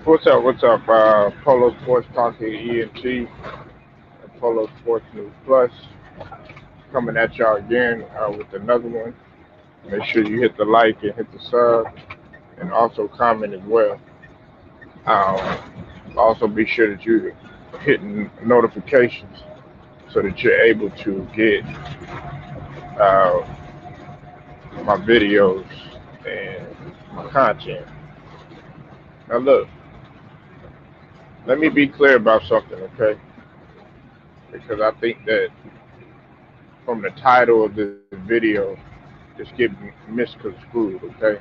What's up? What's up? Polo Sports Talking ENT and Polo Sports News Plus coming at y'all again with another one. Make sure you hit the like and hit the sub and also comment as well. Um, Also, be sure that you're hitting notifications so that you're able to get uh, my videos and my content. Now, look, let me be clear about something, okay? Because I think that from the title of this video, it's getting misconstrued, okay?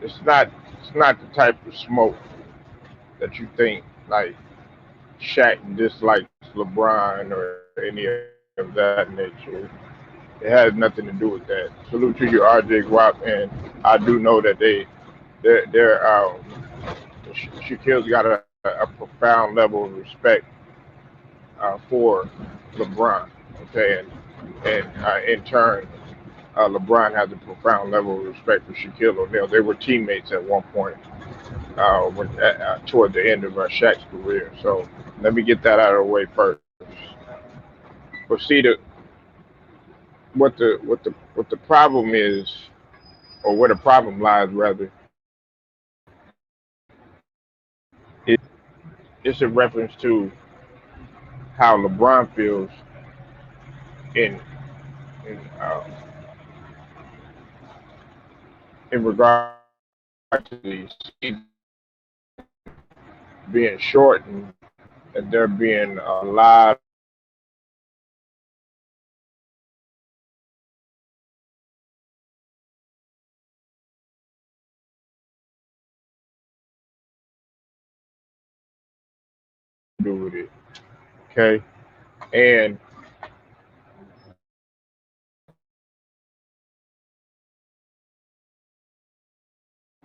It's not it's not the type of smoke that you think like Shaq dislikes LeBron or any of that nature. It has nothing to do with that. Salute to you, RJ Guap, and I do know that they're Shaquille's got a profound level of respect for LeBron, okay, and in turn, LeBron has a profound level of respect for Shaquille O'Neal. They were teammates at one point toward the end of Shaq's career. So let me get that out of the way first. But see, what the problem is, or where the problem lies rather, is it's in reference to how LeBron feels in in uh, in regard to the season being shortened and there being a lot to do with it. Okay, and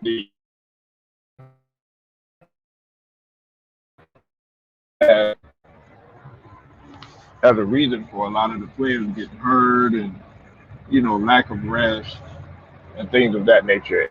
the as, as a reason for a lot of the players getting hurt and lack of rest and things of that nature.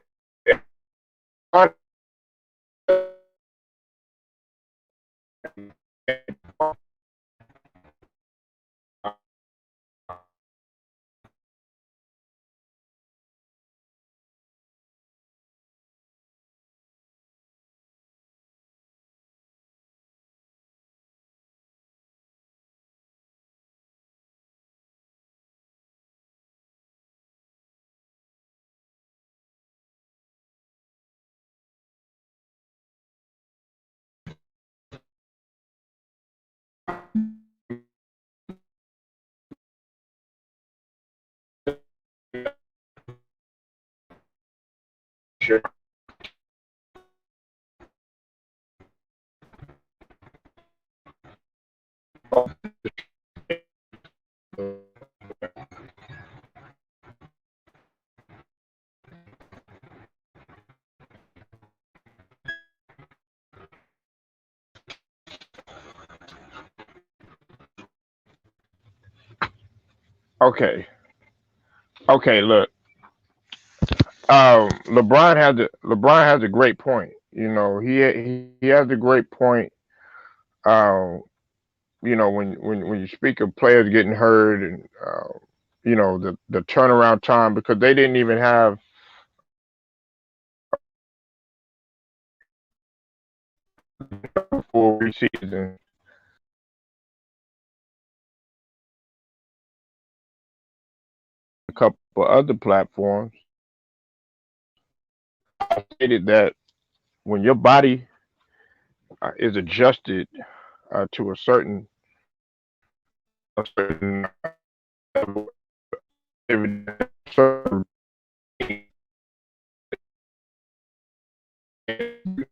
Okay, okay, look, LeBron has a great point. He has a great point. Um, when you speak of players getting hurt and the turnaround time because they didn't even have a full preseason. A couple other platforms stated that when your body is adjusted to a certain certain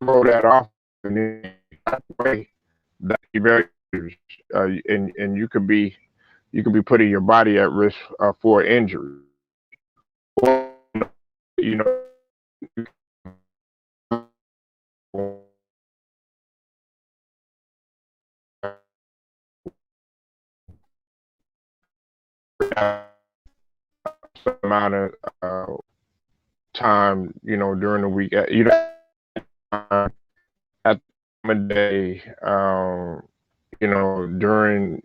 throw that off and then way that be very and you could be putting your body at risk for injury. Or, you know, amount of time, during the week. You know, at the time of day, during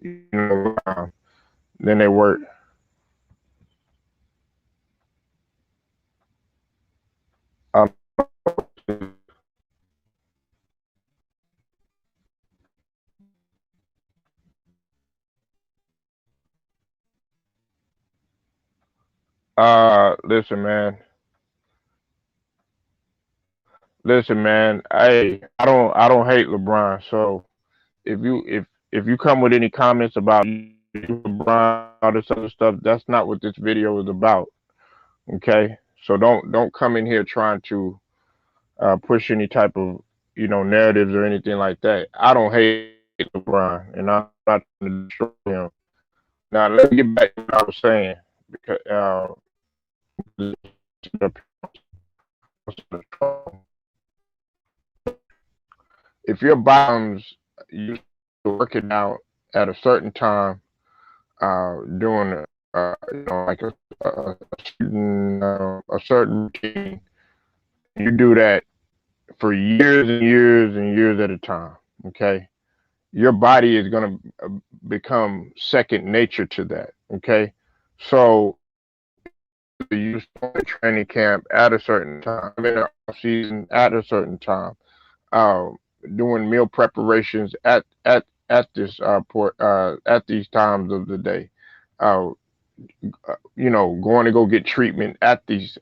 then they work. Um, listen, man. Listen, man. I don't hate LeBron. So if you come with any comments about LeBron, all this other stuff, that's not what this video is about. Okay. So don't come in here trying to push any type of narratives or anything like that. I don't hate LeBron, and I'm not trying to destroy him. Now let me get back to what I was saying because if your bottoms you working out at a certain time, doing like a certain routine, you do that for years and years and years at a time. Okay, your body is going to become second nature to that. Okay, so you start training camp at a certain time, in the off season at a certain time, uh, doing meal preparations at this port at these times of the day. Uh, going to go get treatment at this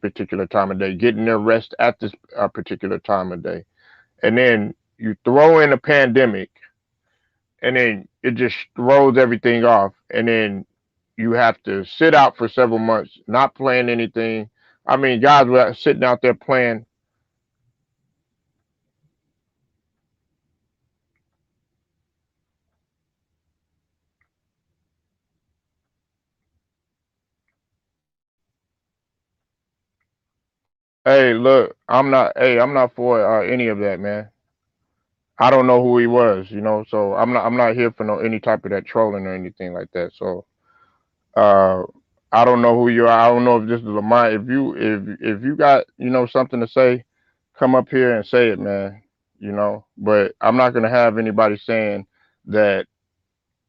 particular time of day, getting their rest at this particular time of day, and then you throw in a pandemic, and then it just throws everything off, and then you have to sit out for several months, not playing anything. I mean, guys were sitting out there playing. Hey, look, I'm not for any of that, man. I don't know who he was, so I'm not here for no any type of that trolling or anything like that. So, uh, I don't know who you are. I don't know if this is Lamar. If you got something to say, come up here and say it, man. But I'm not gonna have anybody saying that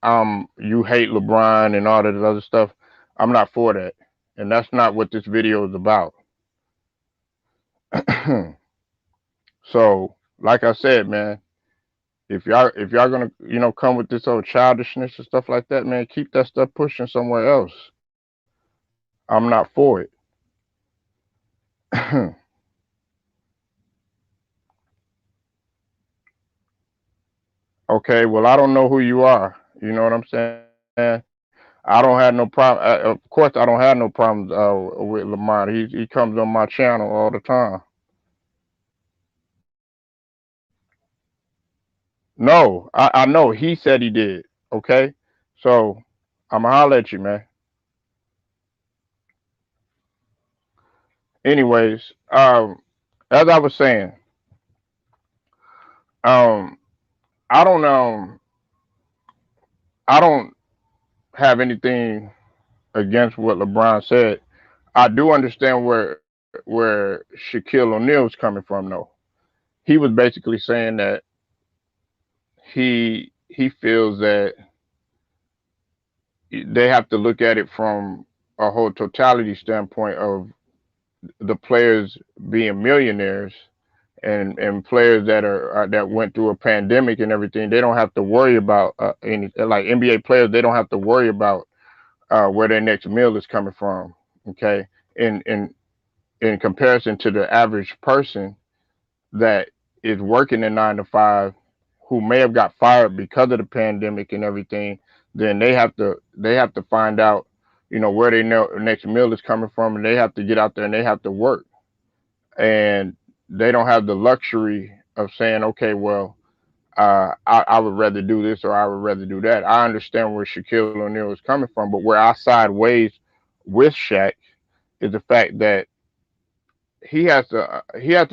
you hate LeBron and all that other stuff. I'm not for that, and that's not what this video is about. So, like I said, man, if y'all gonna come with this old childishness and stuff like that, man, keep that stuff pushing somewhere else. I'm not for it. Okay, well, I don't know who you are. You know what I'm saying? I don't have no problem. Of course, I don't have no problems with Lamont. He comes on my channel all the time. No, I know he said he did. Okay, so I'ma holler at you, man. Anyways, as I was saying, um, I don't I don't have anything against what LeBron said. I do understand where Shaquille O'Neal was coming from, though. He was basically saying that he feels that they have to look at it from a whole totality standpoint of the players being millionaires and players that are that went through a pandemic and everything. They don't have to worry about any like NBA players. They don't have to worry about where their next meal is coming from. Okay, in comparison to the average person that is working a 9 to 5, who may have got fired because of the pandemic and everything, then they have to find out, where their next meal is coming from, and they have to get out there and they have to work, and they don't have the luxury of saying, okay, well, I would rather do this or I would rather do that. I understand where Shaquille O'Neal is coming from, but where I side ways with Shaq is the fact that he has to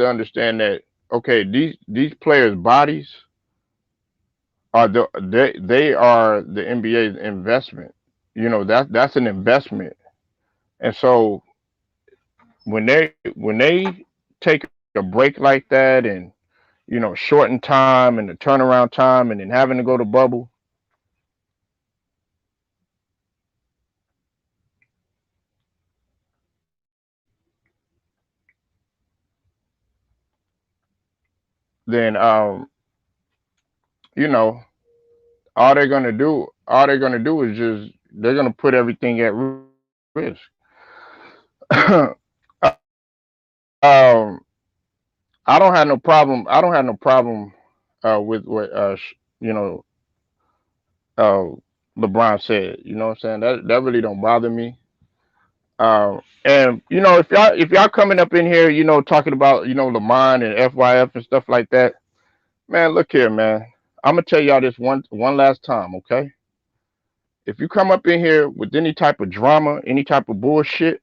understand that, okay, these players' bodies they are the NBA's investment. That's an investment, and so when they take a break like that, and shorten time and the turnaround time, and then having to go to bubble, then you know, all they're gonna do is just they're gonna put everything at risk. um, I don't have no problem. I don't have no problem with what uh, LeBron said. You know what I'm saying? That really don't bother me. And if y'all coming up in here, talking about Lamont and FYF and stuff like that, man, look here, man. I'm gonna tell y'all this one last time, okay? If you come up in here with any type of drama, any type of bullshit,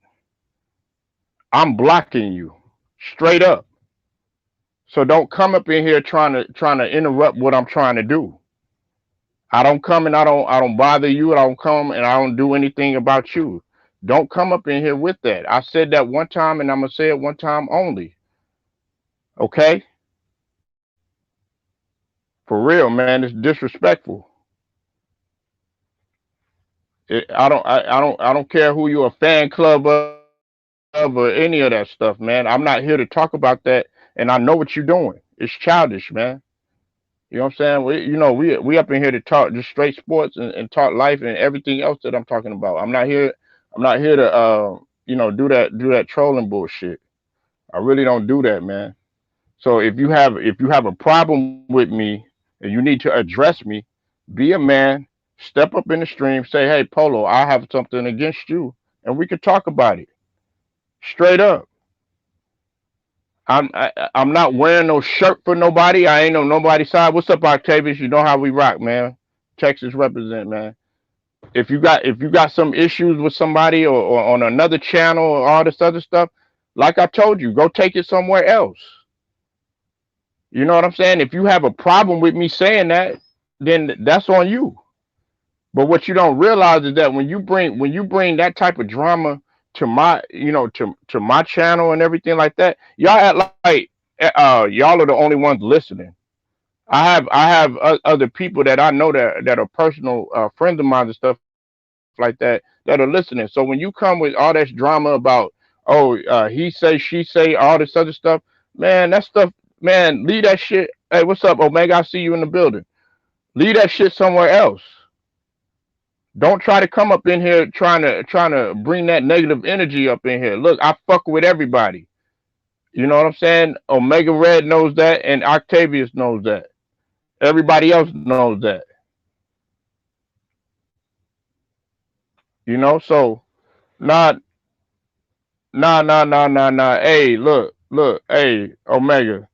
I'm blocking you, straight up. So don't come up in here trying to interrupt what I'm trying to do. I don't come and I don't bother you. I don't come and I don't do anything about you. Don't come up in here with that. I said that one time and I'm gonna say it one time only. Okay? For real, man. It's disrespectful. I don't care who you're a fan club of or any of that stuff, man. I'm not here to talk about that, and I know what you're doing. It's childish, man. You know what I'm saying? We up in here to talk just straight sports and talk life and everything else that I'm talking about. I'm not here to do that trolling bullshit. I really don't do that, man. So if you have a problem with me and you need to address me, be a man, step up in the stream, say, "Hey, Polo, I have something against you," and we could talk about it straight up. I'm not wearing no shirt for nobody. I ain't on nobody's side. What's up, Octavius? You know how we rock, man. Texas represent, man. If you got some issues with somebody or on another channel or all this other stuff, like I told you, go take it somewhere else. You know what I'm saying? If you have a problem with me saying that, then that's on you. But what you don't realize is that when you bring that type of drama to my my channel and everything like that, y'all act like y'all are the only ones listening. I have other people that I know that are personal friends of mine and stuff like that are listening. So when you come with all that drama about, oh, he say, she say, all this other stuff, man, that stuff, man, leave that shit. Hey, what's up, Omega? I see you in the building. Leave that shit somewhere else. Don't try to come up in here trying to bring that negative energy up in here. Look, I fuck with everybody. You know what I'm saying? Omega Red knows that, and Octavius knows that. Everybody else knows that. So nah, nah. Hey, look. Hey, Omega.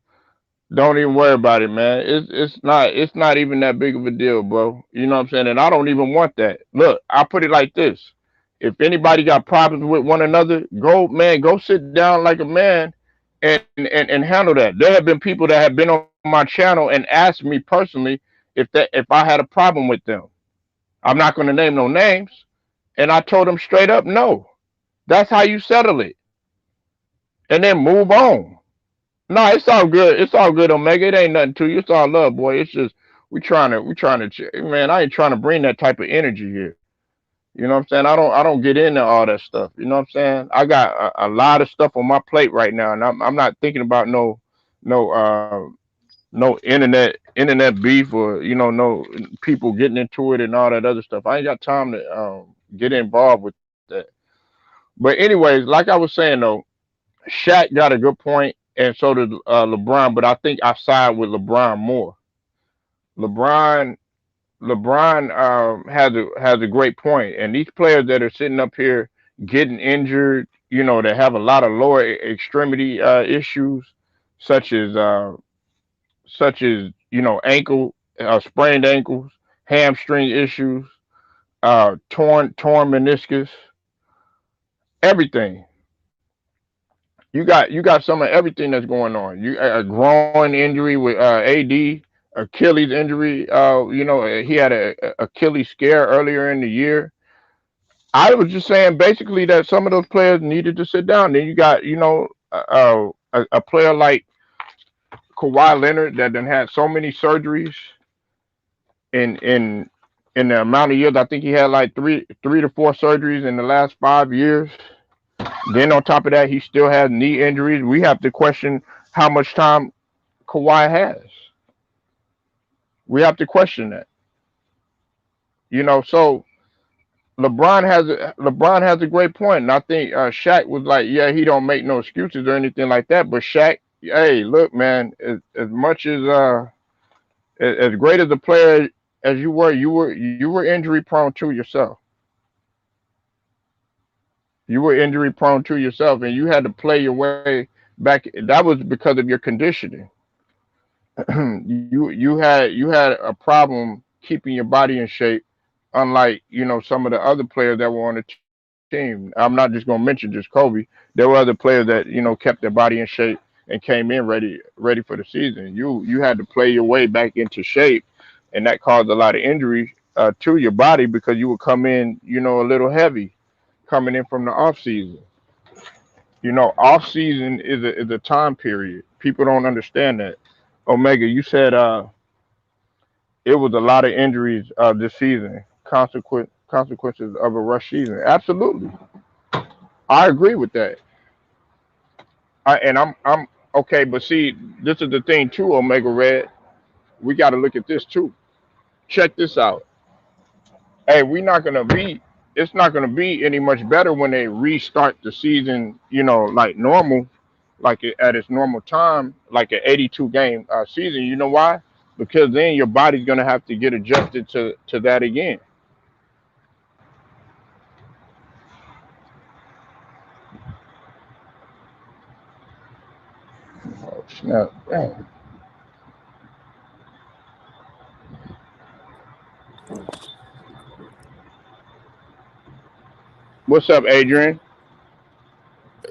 Don't even worry about it, man. It's not even that big of a deal, bro. You know what I'm saying? And I don't even want that. Look, I put it like this. If anybody got problems with one another, go sit down like a man and handle that. There have been people that have been on my channel and asked me personally if I had a problem with them. I'm not gonna name no names. And I told them straight up, no. That's how you settle it. And then move on. No, it's all good. It's all good, Omega. It ain't nothing to you. It's all love, boy. It's just we trying to man. I ain't trying to bring that type of energy here. You know what I'm saying? I don't get into all that stuff. You know what I'm saying? I got a lot of stuff on my plate right now, and I'm not thinking about no no internet beef or no people getting into it and all that other stuff. I ain't got time to get involved with that. But anyways, like I was saying though, Shaq got a good point, and so did LeBron. But I think I side with LeBron more. LeBron LeBron has a great point, and these players that are sitting up here getting injured, that have a lot of lower extremity issues, such as ankle sprained ankles, hamstring issues, torn meniscus, everything. You got some of everything that's going on. You a groin injury with AD, Achilles injury. He had a Achilles scare earlier in the year. I was just saying basically that some of those players needed to sit down. Then you got a player like Kawhi Leonard that done had so many surgeries in in in the amount of years. I think he had like three to four surgeries in the last 5 years. Then on top of that, he still has knee injuries. We have to question how much time Kawhi has. We have to question that. So LeBron has a great point, and I think Shaq was like, yeah, he don't make no excuses or anything like that. But Shaq, hey, look, man, as much as great as a player as you were injury prone to yourself. You were injury prone to yourself, and you had to play your way back. That was because of your conditioning. You had a problem keeping your body in shape, unlike some of the other players that were on the team. I'm not just gonna mention just Kobe. There were other players that kept their body in shape and came in ready for the season. You had to play your way back into shape, and that caused a lot of injuries to your body because you would come in a little heavy coming in from the off season. Off season is a time period. People don't understand that. Omega, you said it was a lot of injuries this season. Consequences of a rush season. Absolutely, I agree with that. And I'm okay, but see, this is the thing too, Omega Red. We got to look at this too. Check this out. Hey, we not gonna be. It's not gonna be any much better when they restart the season. Like normal, like at its normal time, like an 82 game season. You know why? Because then your body's gonna have to get adjusted to that again. Oh snap! Damn. What's up, Adrian?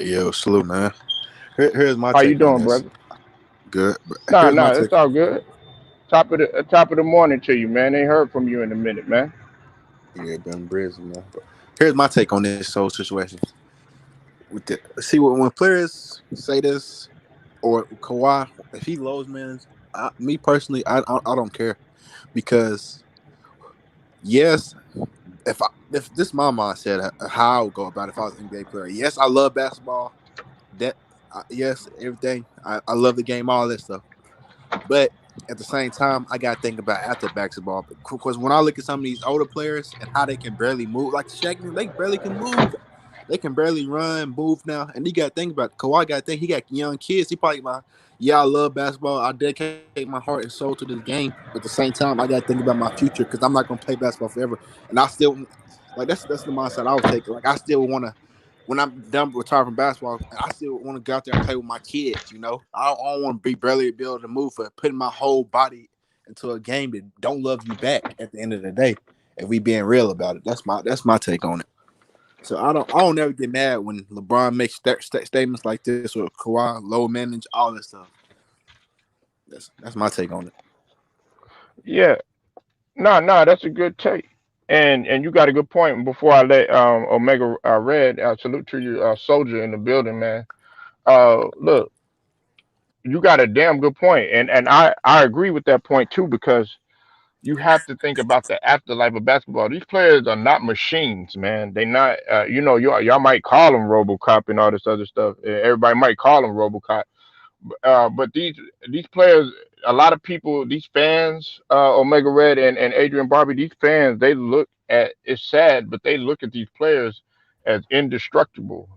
Yo, salute, man. Here's my How you take on doing, this. brother? Good. But Nah, here's my nah, take. it's all good. Top of the morning to you, man. Ain't heard from you in a minute, man. Yeah, been busy, man. But here's my take on this whole situation. See, when players say this or Kawhi, if he lows man, me personally, I don't care because yes, if this my mindset how I would go about it if I was an NBA player. Yes, I love basketball. That yes, everything. I love the game, all that stuff. But at the same time, I got to think about after basketball because when I look at some of these older players and how they can barely move, like Shaq, they barely can move. They can barely run, move now. And you got to think about it. Kawhi. Got to think he got young kids. He probably yeah, I love basketball. I dedicate my heart and soul to this game. But at the same time, I got to think about my future because I'm not gonna play basketball forever. And I still like that's the mindset I would take. Like I still want to when I'm done retired from basketball, I still want to go out there and play with my kids. I don't want to be barely be able to move for putting my whole body into a game that don't love you back at the end of the day. If we being real about it, that's my take on it. So I don't ever get mad when LeBron makes statements like this or Kawhi low manage all this stuff. That's my take on it. Yeah, no, that's a good take. And you got a good point. Before I let Omega Red salute to you, soldier in the building, man. Look, you got a damn good point, and I agree with that point too because you have to think about the afterlife of basketball. These players are not machines, man. They not, y'all might call them RoboCop and all this other stuff. Everybody might call them RoboCop, but these players, a lot of people, these fans, Omega Red and Adrian Barbie, these fans, they look at it's sad, but they look at these players as indestructible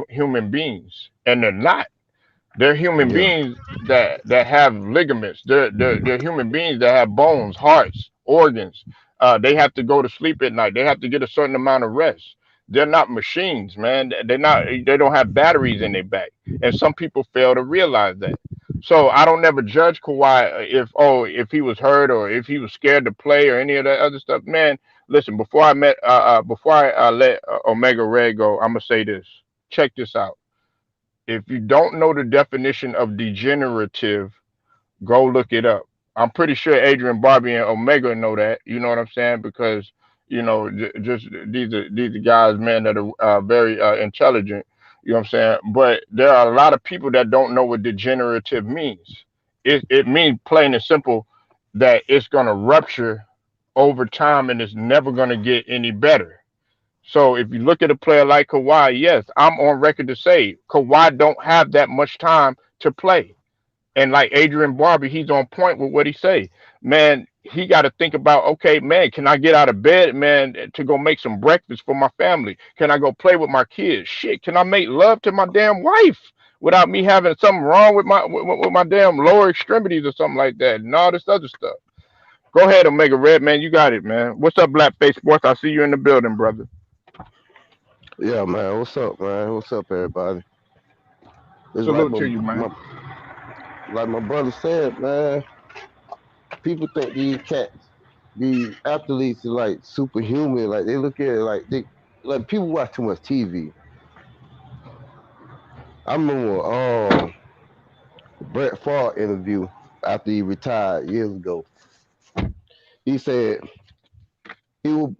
human beings, and they're not. They're human Yeah. beings that have ligaments. They're human beings that have bones, hearts, organs. They have to go to sleep at night. They have to get a certain amount of rest. They're not machines, man. They're not. They don't have batteries in their back, and some people fail to realize that. So I don't never judge Kawhi if he was hurt or if he was scared to play or any of that other stuff. Man, listen. Before I let Omega Red go, I'm gonna say this. Check this out. If you don't know the definition of degenerative, go look it up. I'm pretty sure Adrian Barbie and Omega know that. You know what I'm saying? Because just these are guys, man, that are very intelligent. You know what I'm saying? But there are a lot of people that don't know what degenerative means. It means plain and simple that it's gonna rupture over time and it's never gonna get any better. So if you look at a player like Kawhi, yes, I'm on record to say Kawhi don't have that much time to play. And like Adrian Barber, he's on point with what he say. Man, he got to think about, okay, man, can I get out of bed, man, to go make some breakfast for my family? Can I go play with my kids? Shit, can I make love to my damn wife without me having something wrong with with my damn lower extremities or something like that and all this other stuff? Go ahead, Omega Red, man. You got it, man. What's up, Blackface Sports? I see you in the building, brother. Yeah, man. What's up, man? What's up, everybody? It's Salute to you, man. like my brother said, man. People think these athletes are like superhuman. Like they look at it like people watch too much TV. I remember Brett Favre interview after he retired years ago. He said he would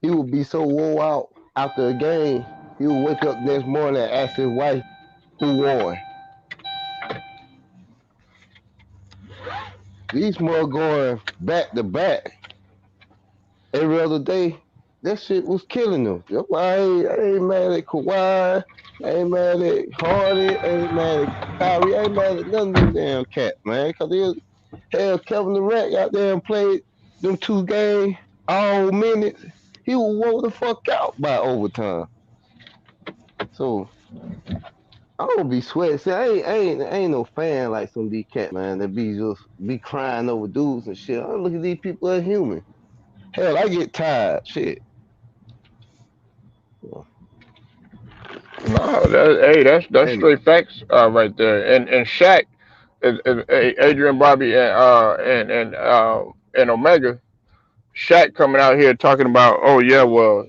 he would be so wore out after a game. He would wake up next morning and ask his wife who won. These more going back to back every other day. That shit was killing them. That's why I ain't mad at Kawhi. I ain't mad at Harden. I ain't mad at Kyrie. I ain't mad at none of them damn cats, man. Cause hell, Kevin Durant out there and played them 2 games all minutes. He was wore the fuck out by overtime. So I don't be sweating. See, I ain't no fan like some of these cat man that be just be crying over dudes and shit. I look at these people as human. Hell, I get tired. Shit. No, hey, that's And straight facts right there. And Shaq is Adrian Bobby and Omega. Shaq coming out here talking about, oh yeah, well,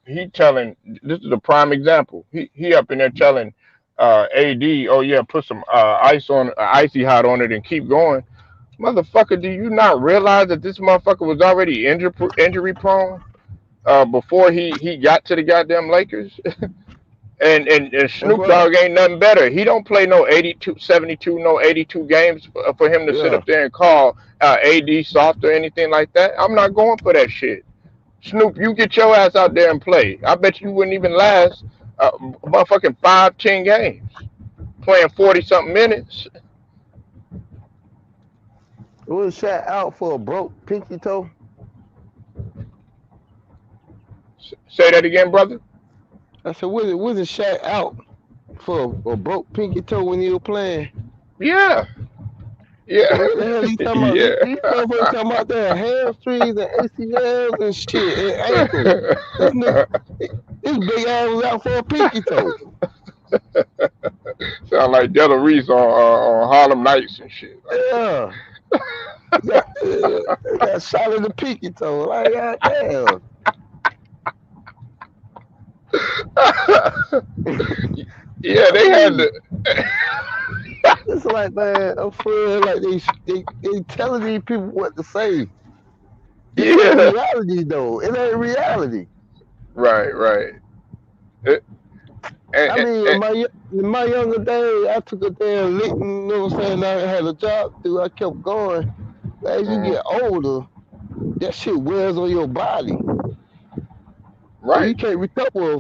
he telling this is a prime example. He up in there telling AD, oh yeah, put some icy hot on it and keep going. Motherfucker, do you not realize that this motherfucker was already injury prone before he got to the goddamn Lakers? And that's Snoop right. Dogg ain't nothing better. He don't play no 82, 72, no 82 games for him to sit Yeah. up there and call AD soft or anything like that. I'm not going for that shit. Snoop, you get your ass out there and play. I bet you wouldn't even last motherfucking 5, 10 games playing 40 something minutes. Was Shaq out for a broke pinky toe? Say that again, brother. I said, wasn't Shaq out for a broke pinky toe when he was playing? Yeah, yeah, So what the hell he talking about? yeah. These motherfuckers talking about their hamstrings and ACLs and shit and ankles. This nigga, his big ass was out for a pinky toe. Sound like Della Reese on Harlem Nights and shit. Like, Yeah. Got shot in the pinky toe. Like, god damn. yeah, I they had mean, to. it's like, man, I'm feeling like they telling these people what to say. This ain't Yeah, reality though. It ain't reality. right, right. It, and, I and, mean, and, in my younger days, I took a damn lick, you know what I'm saying? I had a job to do. I kept going. As you mhm, get older, that shit wears on your body. So right. you can't recover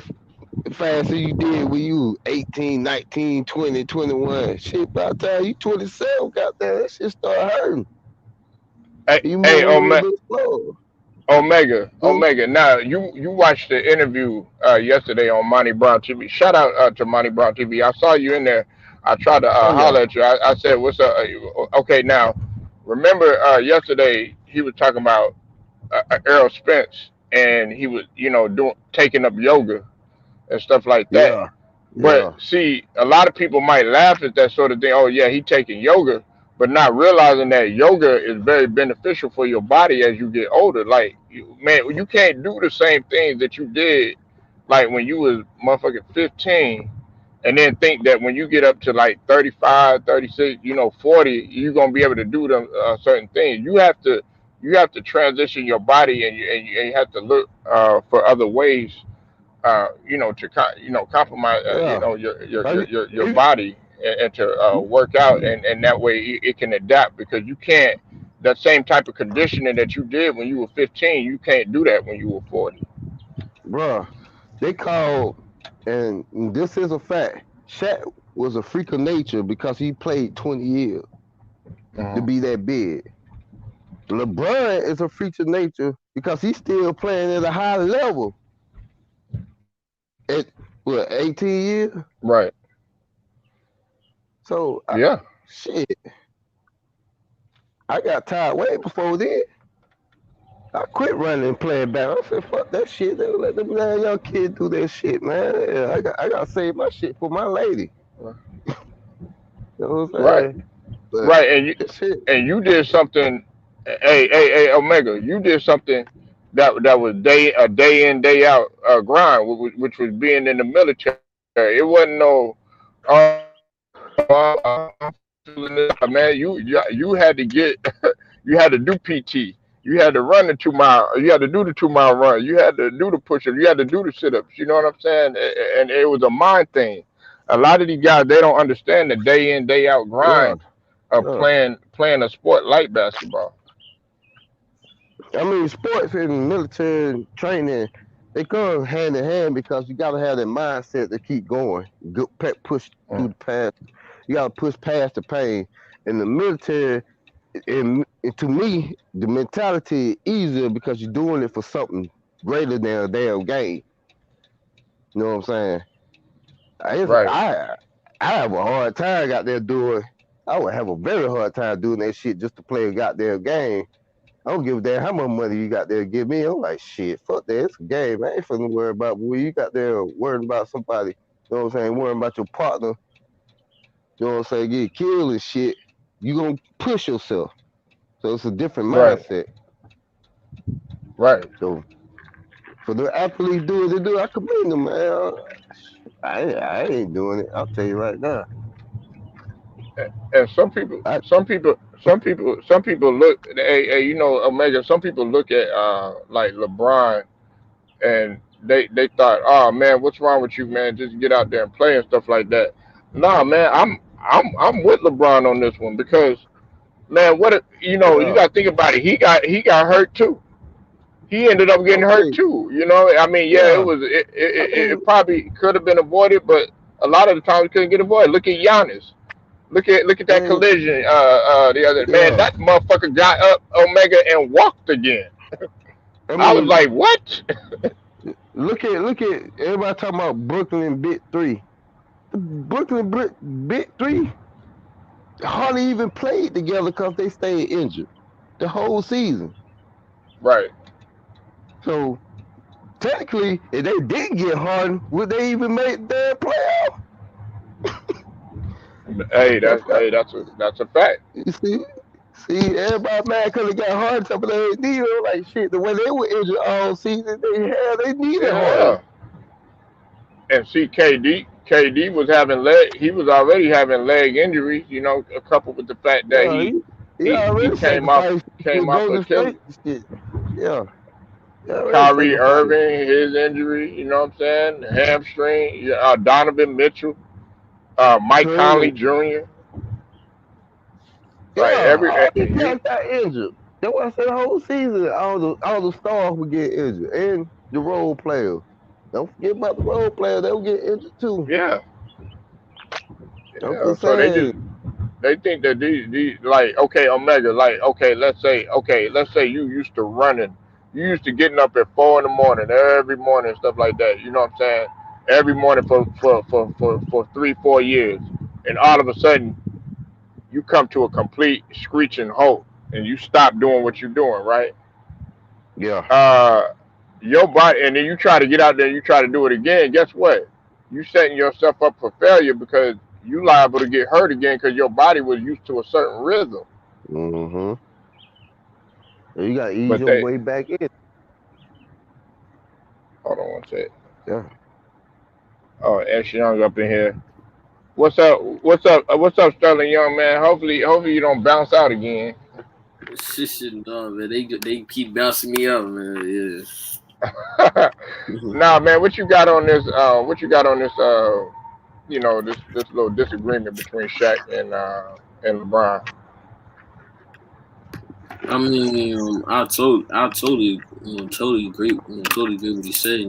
fast as you did when you was 18, 19, 20, 21. Shit, by the time you 27, goddamn, that shit start hurting. Hey, You hey, moving a little bit slower. Hmm? Omega. Now you watched the interview yesterday on Monty Brown TV. Shout out to Monty Brown TV. I saw you in there. I tried to Oh, yeah. holler at you. I said, "What's up?" Okay, now remember yesterday he was talking about Errol Spence and he was doing taking up yoga and stuff like that. Yeah. But Yeah. see, a lot of people might laugh at that sort of thing. Oh yeah, he taking yoga, but not realizing that yoga is very beneficial for your body as you get older. Like man, you can't do the same things that you did like when you was motherfucking 15 and then think that when you get up to like 35, 36, 40, you're gonna be able to do them certain things. You have to transition your body and you have to look for other ways compromise, Yeah. Like, your if, body, and to work out, and that way it can adapt, because you can't, that same type of conditioning that you did when you were 15, you can't do that when you were 40. bruh, they called, and this is a fact. Shaq was a freak of nature because he played 20 years to Hmm. be that big. LeBron is a freak of nature because he's still playing at a high level at what 18 years. Right. So Yeah. shit, I got tired way before then. I quit running and playing back. I said, fuck that shit. They let them young kids do that shit, man. Yeah, I got to save my shit for my lady. You know what I'm Right. saying? But Right. this shit, And you did something. Hey, Omega, you did something that was a day in, day out grind, which was being in the military. It wasn't no, oh, I'm feeling this. Man, you had to get, you had to do PT. You had to run the 2 mile. You had to do the 2 mile run. You had to do the push-ups. You had to do the sit-ups. You know what I'm saying? And it was a mind thing. A lot of these guys, they don't understand the day in, day out yeah, grind of yeah. playing a sport like basketball. I mean, sports and military training, they come hand in hand because you got to have that mindset to keep going. Push through Mm. the past. You got to push past the pain. In the military, and to me, the mentality is easier because you're doing it for something greater than a damn game. You know what I'm saying? Right, I have a hard time out there doing. I would have a very hard time doing that shit just to play a goddamn game. I don't give a damn how much money you got there to give me. I'm like, shit, fuck that. It's a game. I ain't finna worry about where you got there worrying about somebody. You know what I'm saying? Worrying about your partner. You know what I'm saying? Get killed and shit. You gonna push yourself. So it's a different right, mindset. right. So for the athletes do what they do, I commend them, man. I ain't doing it. I'll tell you right now. And I some people look. Hey, Omega. Some people look at like LeBron, and they thought, oh man, what's wrong with you, man? Just get out there and play and stuff like that. Nah, man, I'm with LeBron on this one, because man, you yeah. got to think about it. He got hurt too. He ended up getting hurt Okay. too. You know, I mean, yeah, Yeah. I it mean, probably could have been avoided, but a lot of the time it couldn't get avoided. Look at Giannis. Look at that and collision. The other man, yeah. that motherfucker got up, Omega, and walked again. I I was mean, like, what? look at everybody talking about Brooklyn Big Three. Big Three hardly even played together because they stayed injured the whole season. Right. So technically, if they did get Harden, would they even make the playoff? That's what That's a fact. you see. See, everybody mad because they got Harden, but they ain't need him. Like shit, the way they were injured all season, they needed Harden. Yeah. And see, KD was having leg. He was already having leg injuries. Coupled with the fact that Yeah, he he he already came off sacrificed came with off Golden Achilles. State and shit. Yeah, he already Kyrie sacrificed. Irving, his injury. You know what I'm saying? Hamstring. Yeah, Donovan Mitchell. Mike Trey, Conley Jr. Like yeah, all these you guys got injured. That's why I said the whole season, all the stars would get injured, and the role players. Don't forget about the role players; they will get injured too. yeah. I'm Yeah, just so saying, they think that these like, okay, Omega, like, let's say you used to running, you used to getting up at 4 in the morning every morning and stuff like that. You know what I'm saying? Every morning for 3 4 years, and all of a sudden you come to a complete screeching halt, and you stop doing what you're doing, right? yeah, Uh, your body, and then you try to get out there, and you try to do it again. Guess what? You setting yourself up for failure, because you liable to get hurt again, because your body was used to a certain rhythm. mm-hmm. You got to ease But your they way back in. hold on one sec. Yeah, Oh, X Young up in here. What's up? What's up? What's up, Sterling Young man? Hopefully you don't bounce out again. Shit, no, man. They keep bouncing me out, man. Yeah. Nah, man, what you got on this? What you got on this? This little disagreement between Shaq and LeBron. I mean, totally agree. Totally agree what he said.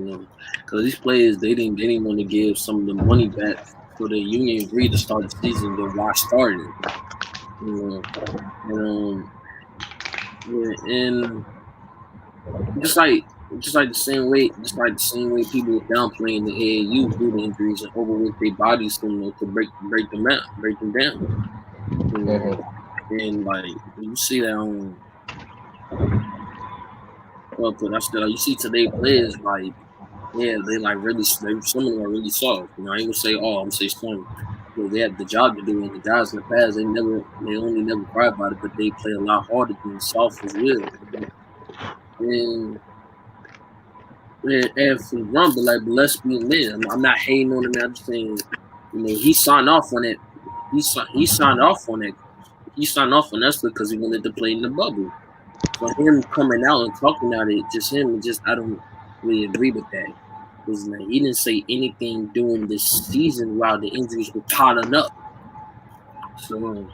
Because these players, they didn't want to give some of the money back for the union agreed to start the season. Then why start it? You and yeah, and just like the same way people were downplaying the AAU due to injuries and overwork their bodies, to break them down. You know, Hmm. and like you see that on but I still you see today players like yeah they like really some of them are really soft. I ain't gonna say all, I'm gonna say some. They have the job to do, and the guys in the past they only never cry about it, but they play a lot harder than soft as well. And and for Ron, but let's be admitted, I'm not hating on him. I'm just saying, he signed off on it. He signed off on it. He signed off on us because he wanted to play in the bubble. For him coming out and talking about it, just I don't really agree with that. Because like, he didn't say anything during this season while the injuries were piling up. So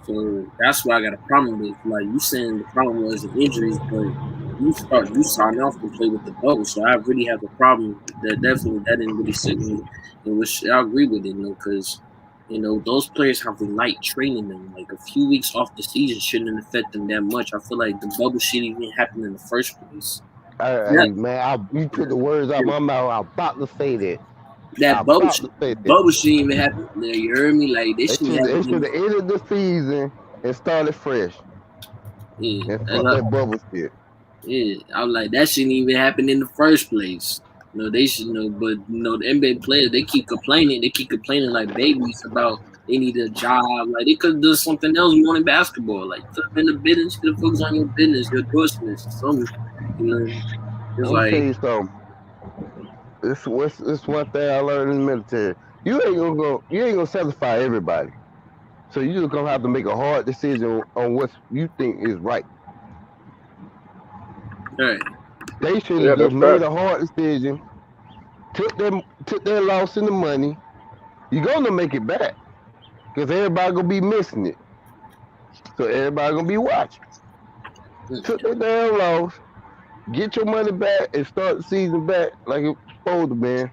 so that's why I got a problem with. Like you saying the problem was the injuries, but you starting off to play with the bubble. So I really have a problem that definitely that didn't really sit with me, and which I agree with it, because those players have light training them. Like a few weeks off the season shouldn't affect them that much. I feel like the bubble shouldn't even happen in the first place. Yeah, Hey, man, you took the words out my mouth. I'm about to say that. that I'm about to say that. bubble shouldn't even happen. Yeah, you heard me? Like they shouldn't They happen. should have ended the season and started fresh Yeah, and fuck that bubble shit. yeah, I was like, that shouldn't even happen in the first place. They should know, but the NBA players they keep complaining. They keep complaining like babies about they need a job. Like they could have done something else more than basketball. Like could have been a business. Could have focused on your business, your endorsements, something. You know, it's Let me tell like you something. This one thing I learned in the military. You ain't gonna satisfy everybody. So you just gonna have to make a hard decision on what you think is right. all right. They should Yeah, have just that's made fair. a hard decision, took their loss in the money. You're gonna make it back because everybody gonna be missing it. So everybody gonna be watching. Took their damn loss, get your money back, and start the season back like it's supposed to be.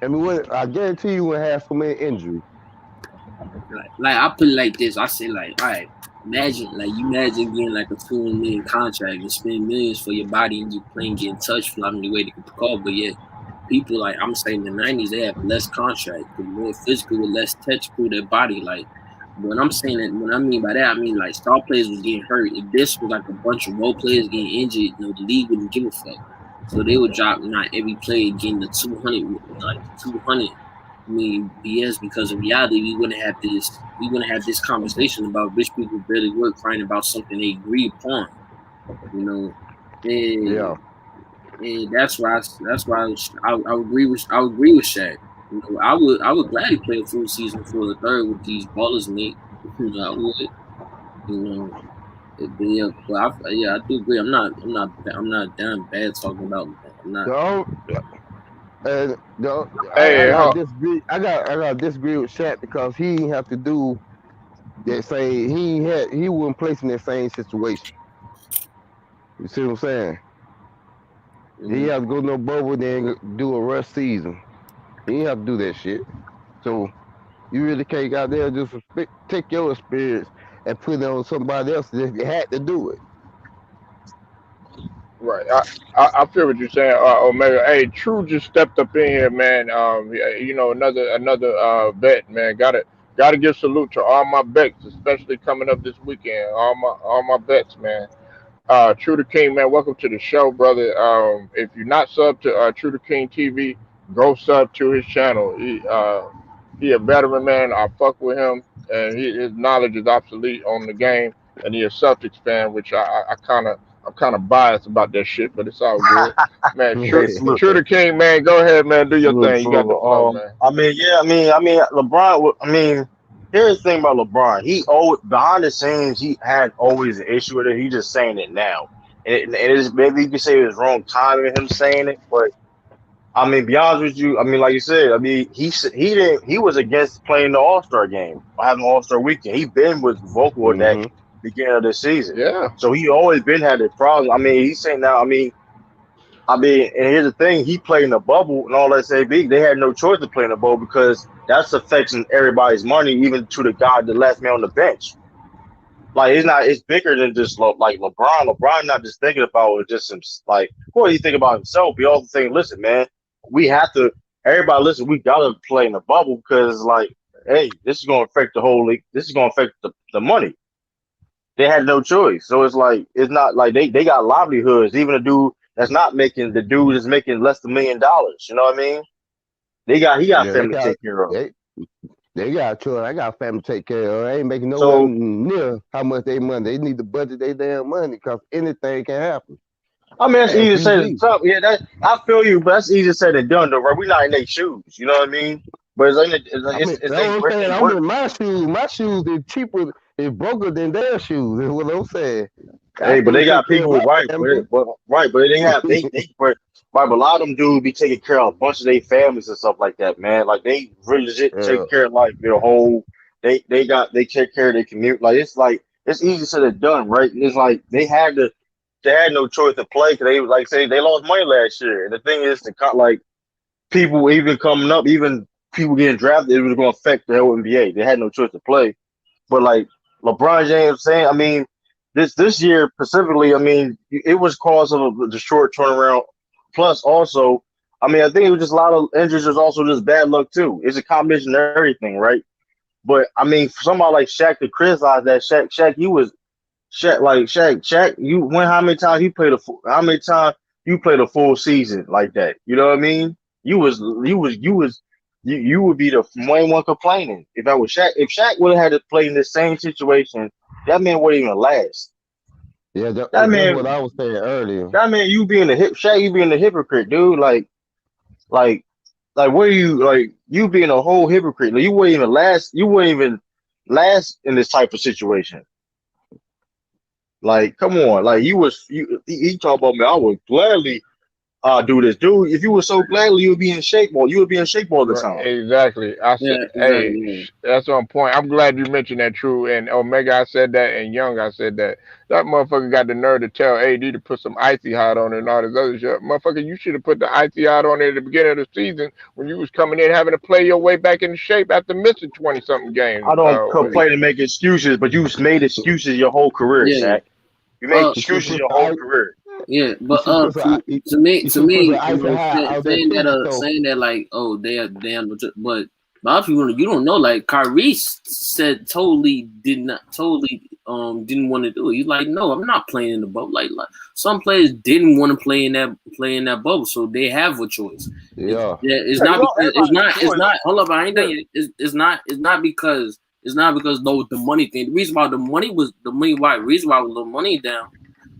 I mean, I guarantee you will have so many injuries. Like I put it like this. I say like, all right, imagine getting like a $2 million contract and spend millions for your body and you playing getting touched for the way to get the call. But yeah, people like I'm saying in the '90s they have less contract, more physical with less touch through their body. Like when I'm saying that, what I mean by that, I mean like star players was getting hurt. If this was like a bunch of role players getting injured, the league wouldn't give a fuck. So they would drop not every player getting the 200, like 200. I mean BS, because in reality we wouldn't have this conversation about rich people barely work crying about something they agree upon, you know. And Yeah. and I would agree with Shaq. I would gladly play a full season for the third with these ballers, mate. I would, you know. Yeah, I do agree. I'm not down bad talking about that. I'm not. So, I Hey, gotta disagree. I gotta disagree with Shaq because he didn't have to do that same. He wasn't placed in that same situation. You see what I'm saying? He Mhm. had to go no bubble then do a rush season. He didn't have to do that shit. So you really can't go out there and just take your experience and put it on somebody else that had to do it. right. I feel what you're saying, Omega. Hey, True just stepped up in here, man. Yeah, another vet, man. Gotta give salute to all my bets, especially coming up this weekend. All my bets, man. True to King, man. Welcome to the show, brother. If you're not sub to True to King TV, go sub to his channel. He a veteran, man. I fuck with him, and his knowledge is obsolete on the game. And he a Celtics fan, which I'm kind of biased about that shit, but it's all good, man. Hey, True, salute, True to King, man. Go ahead, man. Do your salute, thing. You got the salute. flow, man. I mean, yeah, LeBron. I mean, here's the thing about LeBron. He always behind the scenes, he had always an issue with it. He just saying it now. and it is maybe you can say it was wrong timing of him saying it, but I mean, be honest with you, I mean, like you said, I mean, he was against playing the All Star game, having All Star weekend. He been was vocal with that Mm-hmm. beginning of the season, Yeah. so he always been had a problem. I mean, he's saying now, I mean, and here's the thing: he played in the bubble and all that. Say big, they had no choice to play in the bubble because that's affecting everybody's money, even to the guy, the last man on the bench. Like it's not, it's bigger than just like LeBron. LeBron not just thinking about it, just some like, of course he think about himself. He also think, listen, man, we have to. Everybody, listen, we gotta play in the bubble because, like, hey, this is gonna affect the whole league. This is gonna affect the money. They had no choice. So it's like it's not like they got livelihoods. Even a dude that's not making the dude is making less than $1 million. You know what I mean? He got Yeah, family to take care of. they got children. I got family to take care of. I ain't making nowhere So near how much they money. They need to budget their damn money because anything can happen. I mean, that's As easy to you say than see. tough. Yeah, that I feel you, but that's easy to say than done, though. Right? We're not in their shoes. You know what I mean? But I mean, it's that's they what I'm work. saying. They I'm work. in my shoes. My shoes is cheaper, is broker than their shoes. Is what I'm saying. I Hey, but still they got take care of people my right, family. but they have but a lot of them dudes be taking care of a bunch of their families and stuff like that, man. Like they really legit Yeah, take care of like their whole. They take care of their community. Like it's easy said than done, right? It's like they had no choice to play because they like say they lost money last year. And the thing is, to cut like people even coming up, even people getting drafted, it was going to affect the whole NBA. They had no choice to play. But like LeBron James saying, I mean, this year specifically, I mean, it was cause of the short turnaround. Plus, also, I mean, I think it was just a lot of injuries. There's also just bad luck too. It's a combination of everything, right? But I mean, for somebody like Shaq to criticize that, Shaq, you was Shaq, you when how many times you played how many times you played a full season like that? You know what I mean? You would be the main one complaining if I was Shaq. If Shaq would have had to play in the same situation, that man wouldn't even last. yeah. That That's what I man, was saying earlier. that man, you being a hip Shaq, you being a hypocrite, dude. Like, like, what are you like? You being a whole hypocrite. Like, you wouldn't even last. You wouldn't even last in this type of situation. Like, come on, like he talk about me. I would gladly do this, dude. If you were so gladly, you would be in shape all. You would be in shape all the Right, time. exactly. I said, Yeah, hey, exactly. Yeah. that's on point. I'm glad you mentioned that, True. And Omega, I said that, and Young, I said that. That motherfucker got the nerve to tell AD to put some icy hot on it and all this other shit. Motherfucker, you should have put the icy hot on it at the beginning of the season when you was coming in having to play your way back into shape after missing 20 something games. I don't complain and make excuses, but you made excuses your whole career, Yeah. Shaq. You made Uh, You should excuses put your the whole ice. career. yeah, You but should put some. You to should put some me, ice and high out that too. So saying that like, oh, they are, but a lot of people you don't know. Like Kyrie said, totally didn't want to do it. He's like, no, I'm not playing in the bubble. Like some players didn't want to play in that bubble, so they have a choice. yeah, It's Yeah, you not know, because everybody has a choice. hold up, I ain't done Yeah. yet. It's not because the money thing. The reason why reason why the money down.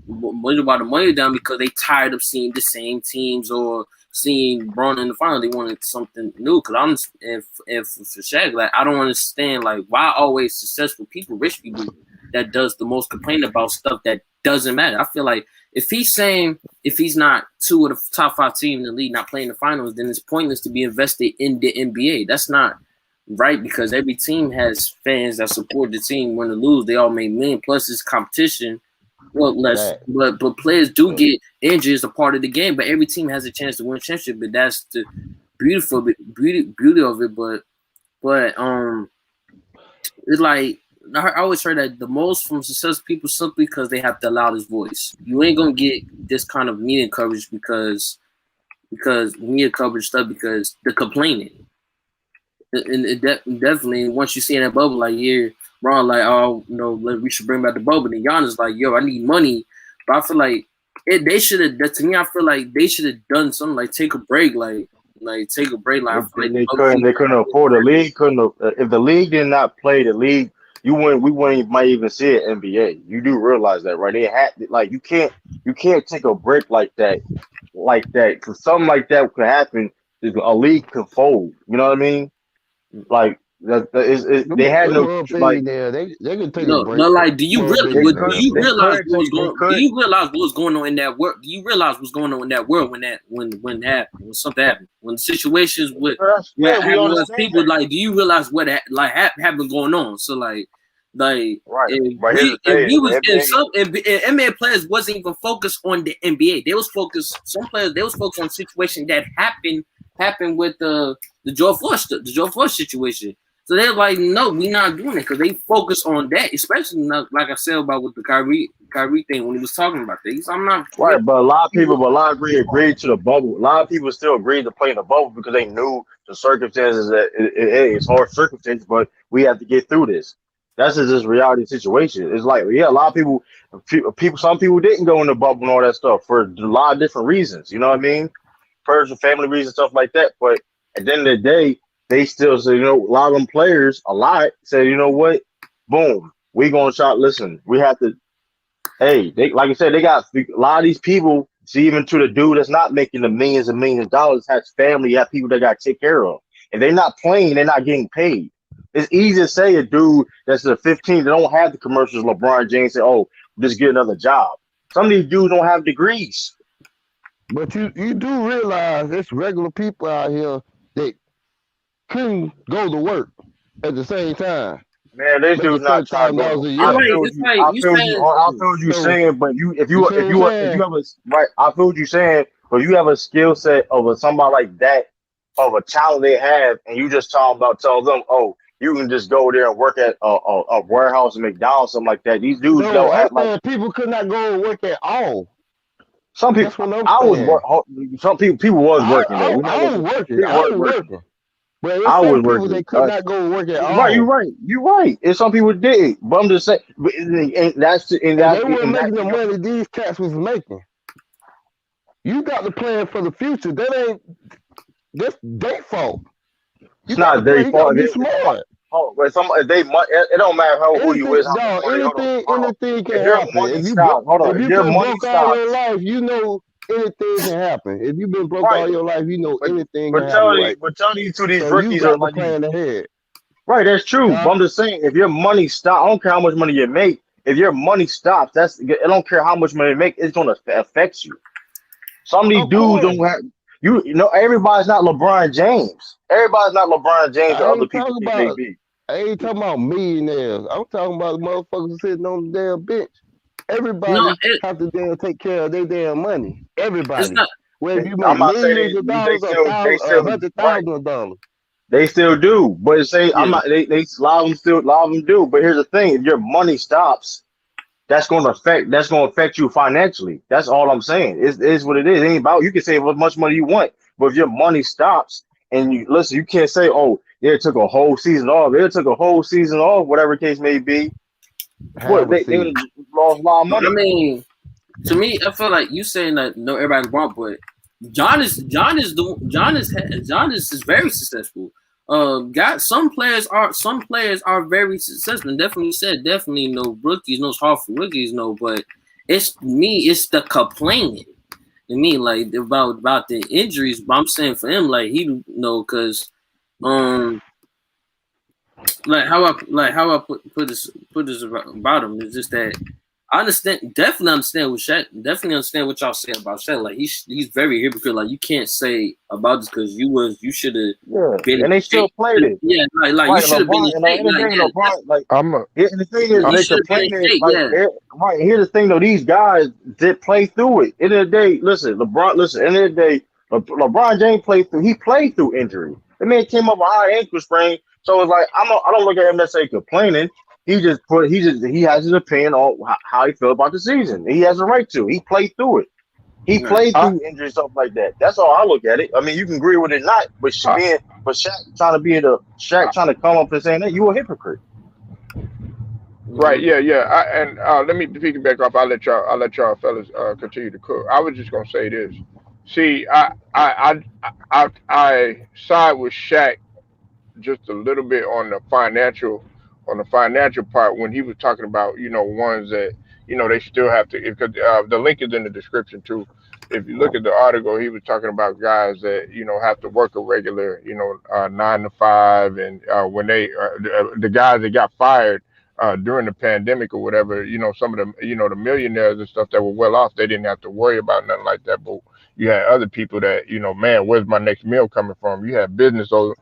Reason why the money down because they tired of seeing the same teams or seeing Bron in the final. They wanted something new. Because if for Shaq, like I don't understand like why always successful people, rich people that does the most complaining about stuff that doesn't matter. I feel like if he's not two of the top five teams in the league not playing the finals, then it's pointless to be invested in the NBA. That's not right because every team has fans that support the team. Win or lose, they all make million. Plus, it's competition. Well, less, that. but players do get injured as a part of the game. But every team has a chance to win a championship. But that's the beauty of it. But it's like I always heard that the most from successful people simply because they have the loudest voice. You ain't gonna get this kind of media coverage because media coverage stuff because the complaining. And definitely once you see in that bubble, like Bron, like we should bring back the bubble. And Giannis like, yo, I need money, but I feel like they should have. To me, I feel like they should have done something like take a break, like take a break. Like I feel like the bubble They couldn't afford the league. Couldn't if the league did not play the league, we wouldn't might even see it NBA. You do realize that, right? They had like you can't take a break like that because something like that could happen. A league could fold. You know what I mean? Like Them, they had them no like billionaires, they can take a No, break. no, like, do you Small real? they But do could billionaires. you they realize could what was they going? Do could you realize what was going on in that world? Do you realize what's going on in that world when when something happened, when situations with where yeah, we happened was understand people that. like? Do you realize what happened going on? So like Right. But here's the thing, the if NBA players wasn't even focused on the NBA, they was focused. Some players they was focused on situation that happened with the Joe Force situation. So they're like, no, we're not doing it because they focus on that, especially like I said about with the Kyrie thing when he was talking about that. I'm not. right, but a lot of people, but a lot agreed to the bubble. A lot of people still agreed to play in the bubble because they knew the circumstances that it's hard circumstances, but we have to get through this. That's just reality situation. It's like, yeah, a lot of people, some people didn't go in the bubble and all that stuff for a lot of different reasons. You know what I mean? Personal, family reasons, stuff like that. But at the end of the day, they still say, a lot of them players, a lot say, you know what? Boom, we gonna shot. Listen, we have to. Hey, they like I said, they got a lot of these people. See, even to the dude that's not making the millions and millions of dollars, has family, have people that got to take care of. If they're not playing, they're not getting paid. It's easy to say a dude that's a 15 that don't have the commercials. LeBron James say, "Oh, just get another job." Some of these dudes don't have degrees. But you do realize there's regular people out here that couldn't go to work at the same time, Man, this making dude's not thirty trying to thousand go dollars to. a It's I year. like feel it's you. like I you feel you. I said. feel you So saying, but you, you see what I'm if you saying? have a right, I feel what you saying, but you have a skill set of somebody like that, of a talent they have, and you just talking about telling them, oh, you can just go there and work at a warehouse and McDonald's, something like that. These dudes No, don't I'm have like saying people could not go to work at all. some people. That's what I'm I was saying. work. Some people was working though. We're not I was gonna. working. People I was was working. working. But there's I was certain people working. that could not go to work at Right, you're all. right. You're right. And some people did, but I'm just saying, And they weren't making the money these cats was making. You got to plan for the future. That's their fault. it's You got to not their plan. You got to fault. be smart. Oh, but if they it don't matter who you Anything, is, how much dog. money. Hold on. Anything If can your happen. money stops, hold If on. If you've your been money broke all your stops, life, you know anything can happen. If you've been broke right? all your life, you know But anything can but happen, telling you, right? but telling you to these So you rookies are got to like these. plan ahead, Right, that's true. But huh? I'm just saying, if your money stops, I don't care how much money you make. If your money stops, I don't care how much money you make. It's gonna affect you. Some of these Of dudes course. don't have you know. Everybody's not LeBron James. Everybody's not LeBron James or I other ain't people talking think they about. be. I ain't talking about millionaires. I'm talking about motherfuckers sitting on the damn bench. No, Everybody have to damn take care of their damn money. it's Everybody. not. Whether you make I'm not saying millions of they dollars or they thousand, still hundred right. thousand of dollars. They still do, but say I'm Yeah, not. They a lot of them still a lot of them do. But here's the thing: if your money stops, that's going to affect you financially. That's all I'm saying. It is what it is. It ain't about you can save as much money you want, but if your money stops and you listen, you can't say, oh, yeah, it took a whole season off. It took a whole season off, whatever the case may be. What Half a they season. lost a lot of I money. mean, to me, I feel like you saying that no, everybody's wrong, but John is very successful. Got some players are very successful. And definitely said definitely no rookies, no hard for rookies, no. But it's me, it's the complaining. To me, like about the injuries. But I'm saying for him, like he because um how I put this about him is just that I definitely understand what Shaq, definitely understand what y'all saying about Shaq. Like he's very hypocrite. Like you can't say about this because you should have Yeah, been in and they still shape. played it. Yeah, like you Right, should have been in LeBron, and shape. in the Like day, yeah, LeBron, like, I'm a, and the thing is, you they should have been in complaining, shape. like, Yeah, right. Here's the thing, though, these guys did play through it. End of the day, listen, end of the day, LeBron James played through. He played through injury. The man came up with a high ankle sprain, so it's like I don't look at him necessarily complaining. He has his opinion on how he feel about the season. He has a right to. He played through it. He right. played through injury stuff like that. That's all I look at it. I mean, you can agree with it or not, but I, Shaq trying to come up and saying that you a hypocrite. right, Mm-hmm. yeah. And let me piggyback off. I'll let y'all fellas continue to cook. I was just gonna say this. See, I side with Shaq just a little bit on the financial part when he was talking about ones that they still have to. Because the link is in the description too. If you look at the article, he was talking about guys that have to work a regular 9 to 5, and when the guys that got fired during the pandemic or whatever, some of the the millionaires and stuff that were well off, they didn't have to worry about nothing like that. But you had other people that man, where's my next meal coming from? You had business or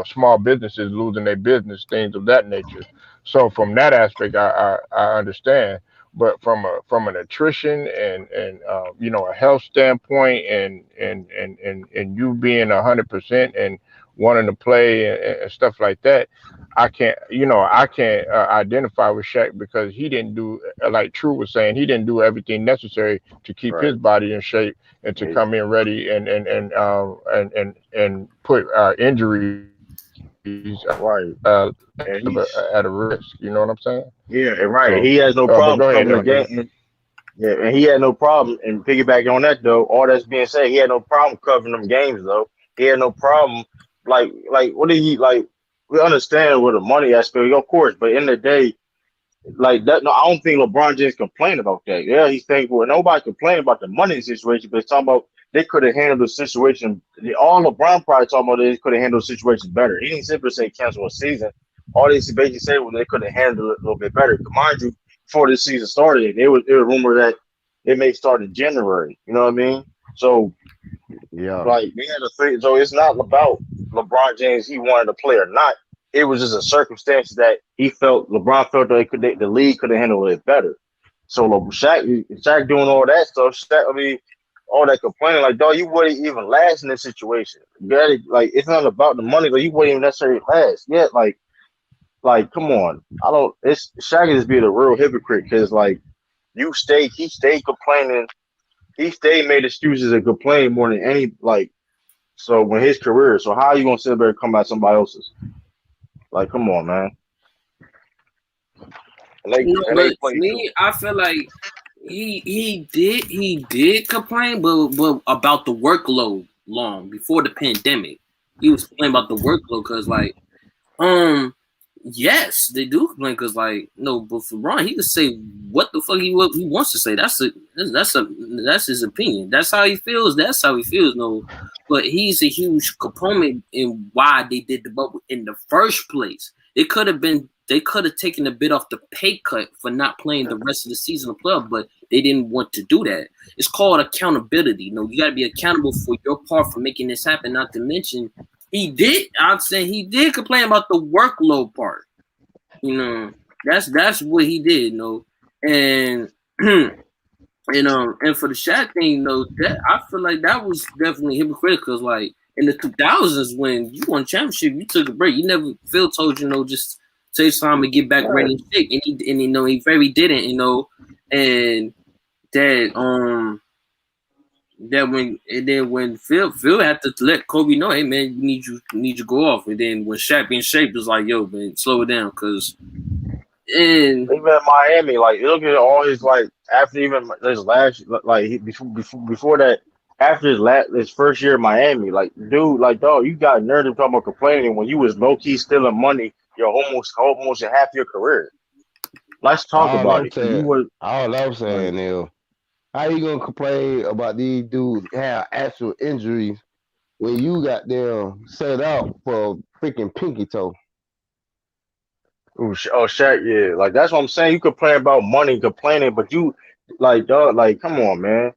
small businesses losing their business, things of that nature. So from that aspect, I understand. But from an attrition and a health standpoint and you being 100% and wanting to play and stuff like that, I can't identify with Shaq because he didn't do, like True was saying, he didn't do everything necessary to keep his Right. body in shape and to Yeah. come in ready and put injuries Right. at And a risk. You know what I'm saying? yeah, and So, right. He has no but go problem ahead, covering the LJ. game. Yeah, and he had no problem. And piggyback on that though, all that's being said, he had no problem covering them games though. He had no problem. Like what did he like? We understand with the money aspect, of course, but in the day, like that. No, I don't think LeBron James complained about that. Yeah, he's thankful. Nobody complained about the money situation, but it's talking about they could have handled the situation. All LeBron probably talking about is they could have handled the situation better. He didn't simply say cancel a season. All they basically said was they could have handled it a little bit better. Mind you, before this season started, there was rumor that it may start in January. You know what I mean? So Yeah. like we had a thing, so it's not about LeBron James. He wanted to play or not. It was just a circumstance that he felt LeBron felt that the league could have handled it better. So Shaq doing all that stuff. Shaq, I mean, all that complaining, like dog, you wouldn't even last in this situation. Like it's not about the money, but you wouldn't even necessarily last. Yeah, like come on. I don't. It's Shaq is being a real hypocrite because like he stayed complaining. He stayed made excuses and complained more than any like so when his career, so how are you gonna sit there and come at somebody else's? Like, come on, man. And they But to play too. me, I feel like he did complain, but about the workload long before the pandemic. He was complaining about the workload because um yes, they do complain because no, but for Ron, he can say what the fuck he wants to say. That's his opinion. That's how he feels. That's how he feels. No, but he's a huge component in why they did the bubble in the first place. They could have taken a bit off the pay cut for not playing the rest of the season of club, but they didn't want to do that. It's called accountability. You got to be accountable for your part for making this happen. Not to mention, I'm saying he did complain about the workload part. That's what he did. And and for the Shaq thing, that I feel like that was definitely hypocritical. Because in the 2000s, when you won championship, you took a break. You never Phil told you, just take time to get back Right. ready and shape, and he very didn't, and that when Phil had to let Kobe know, hey man, you need to go off, and then when Shaq being shaped was like, yo man, slow it down, cause and Even in Miami, like look at all his like after even his last like before that after his first year in Miami, like dude, like dog, you got nerve to talk about complaining when you was low key stealing money your almost in half your career. Let's talk All about I'm it. You saying, was all I'm like saying is, how you gonna complain about these dudes have actual injuries when you got them set out for freaking pinky toe? oh Shaq, yeah, like that's what I'm saying. You complain about money, complaining, but you like dog, like come on, man.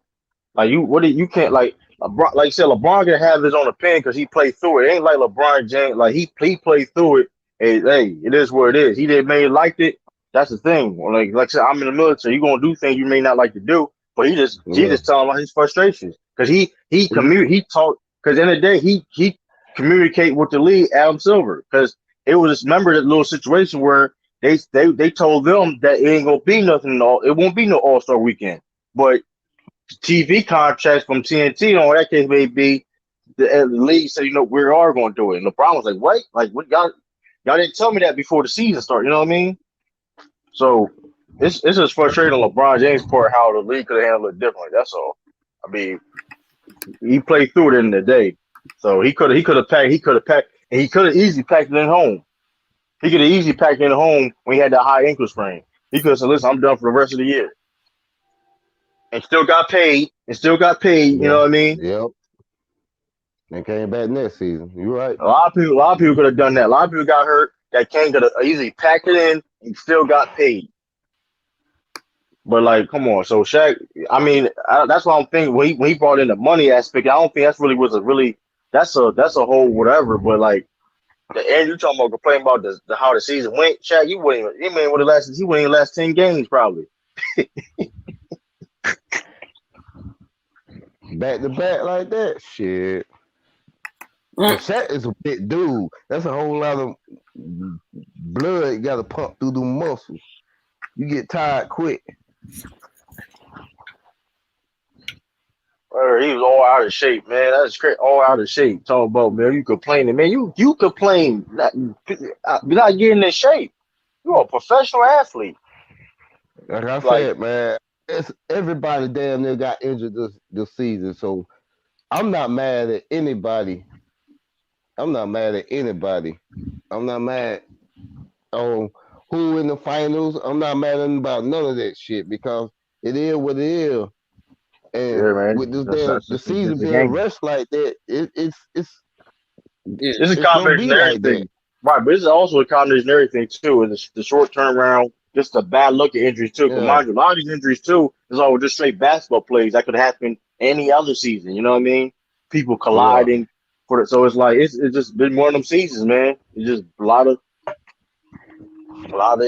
Like you can't like LeBron, like you said, LeBron can have his own opinion because he played through it. It ain't like LeBron James, like he played through it. And hey, it is what it is. He didn't may liked it. That's the thing. Like I said, I'm in the military. You're gonna do things you may not like to do, but he Yeah. just telling about his frustrations because He, he talked because in the day he communicate with the league Adam Silver because it was remember that little situation where they told them that it ain't gonna be nothing all it won't be no All Star weekend, but TV contracts from TNT on that case may be the league said, we are going to do it. And LeBron was like, what? Like, what y'all didn't tell me that before the season started. You know what I mean? So it's just frustrating on LeBron James' part how the league could have handled it differently. That's all. I mean, he played through it in the day, so he could have packed, and he could have easily packed it in home. He could have easily packed it in home when he had that high ankle sprain. He could have said, "Listen, I'm done for the rest of the year," and still got paid. And still got paid. You know Yeah. what I mean? Yep. And came back next season. You're right. A lot of people could have done that. A lot of people got hurt. That Kane could have easily packed it in and still got paid. But like, come on. So Shaq, I mean, that's why I'm thinking when he brought in the money aspect, I don't think that's really was a really that's a whole whatever. But like the end, you talking about complaining about the how the season went, Shaq, you wouldn't even, he man would have lasted. He wouldn't even last 10 games probably. Back to back like that. Shit. But Shaq is a big dude. That's a whole lot of blood you got to pump through the muscles. You get tired quick. He was all out of shape, man. That's great. All out of shape. Talk about, man. You complaining, man. You complain not getting in shape. You're a professional athlete. Like I Like, said, man, it's everybody damn near got injured this season. So I'm not mad at anybody. I'm not mad at anybody. I'm not mad on who in the finals. I'm not mad at them about none of that shit because it is what it is. And yeah, man. with this That's damn that's the just, it's season just a being game. rushed like that, Yeah. It's a it's gonna combination be of like that. everything. Right, but it's also a combination of everything too. And the short turnaround, just a bad look at injuries too. Because Yeah, mind you, a lot of these injuries too is all just straight basketball plays that could happen any other season. You know what I mean? People yeah. colliding for it. So it's like it's just been one of them seasons, man. It's just a lot of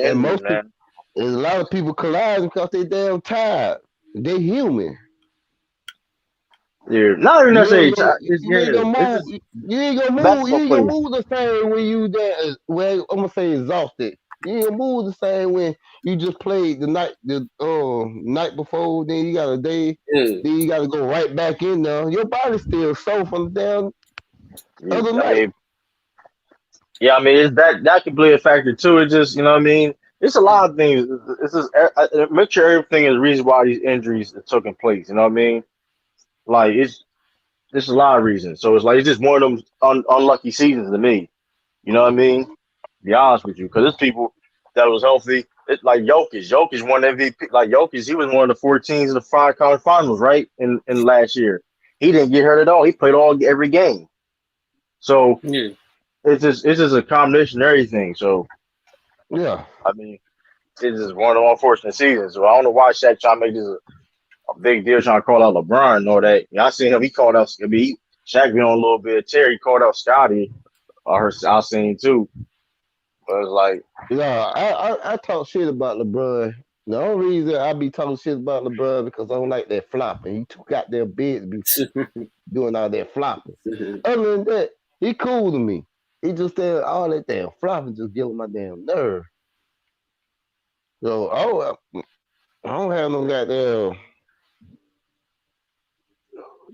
And injuries, most man. there's a lot of people colliding because they damn tired. They human. Yeah, not even You ain't necessarily. gonna It's you ain't yeah. gonna It's move. just You ain't gonna move. You basketball ain't gonna players. move the same when you there. Well, I'm gonna say exhausted. You ain't gonna move the same when you just played the night before. Then you got a day. Yeah. Then you got to go right back in there. Your body's still sore from the damn Yeah, other I night. mean, yeah, I mean, it's that can play a factor too. It's just, you know what I mean? It's a lot of things. It's just make sure everything is the reason why these injuries are taking place. You know what I mean? Like it's a lot of reasons. So it's like it's just one of them unlucky seasons to me. You know what I mean? To be honest with you, because it's people that was healthy. It's like Jokic. Jokic won MVP. Like Jokic, he was one of the 14s in the five college finals, right? In last year, he didn't get hurt at all. He played every game. So Yeah. it's just a combination of everything. So Yeah. I mean, it's just one of the unfortunate seasons. So I don't know why Shaq trying to make this a big deal, trying to call out LeBron and all that. I seen him. He called out. I mean, Shaq been on a little bit of Terry. He called out Scotty. I seen too. But it's like, Yeah, I talk shit about LeBron. The only reason I be talking shit about LeBron because I don't like that flopping. He too goddamn big to be doing all that flopping. Other than that, he cool to me. He just all that damn flopping just get on my damn nerve. So I don't have no goddamn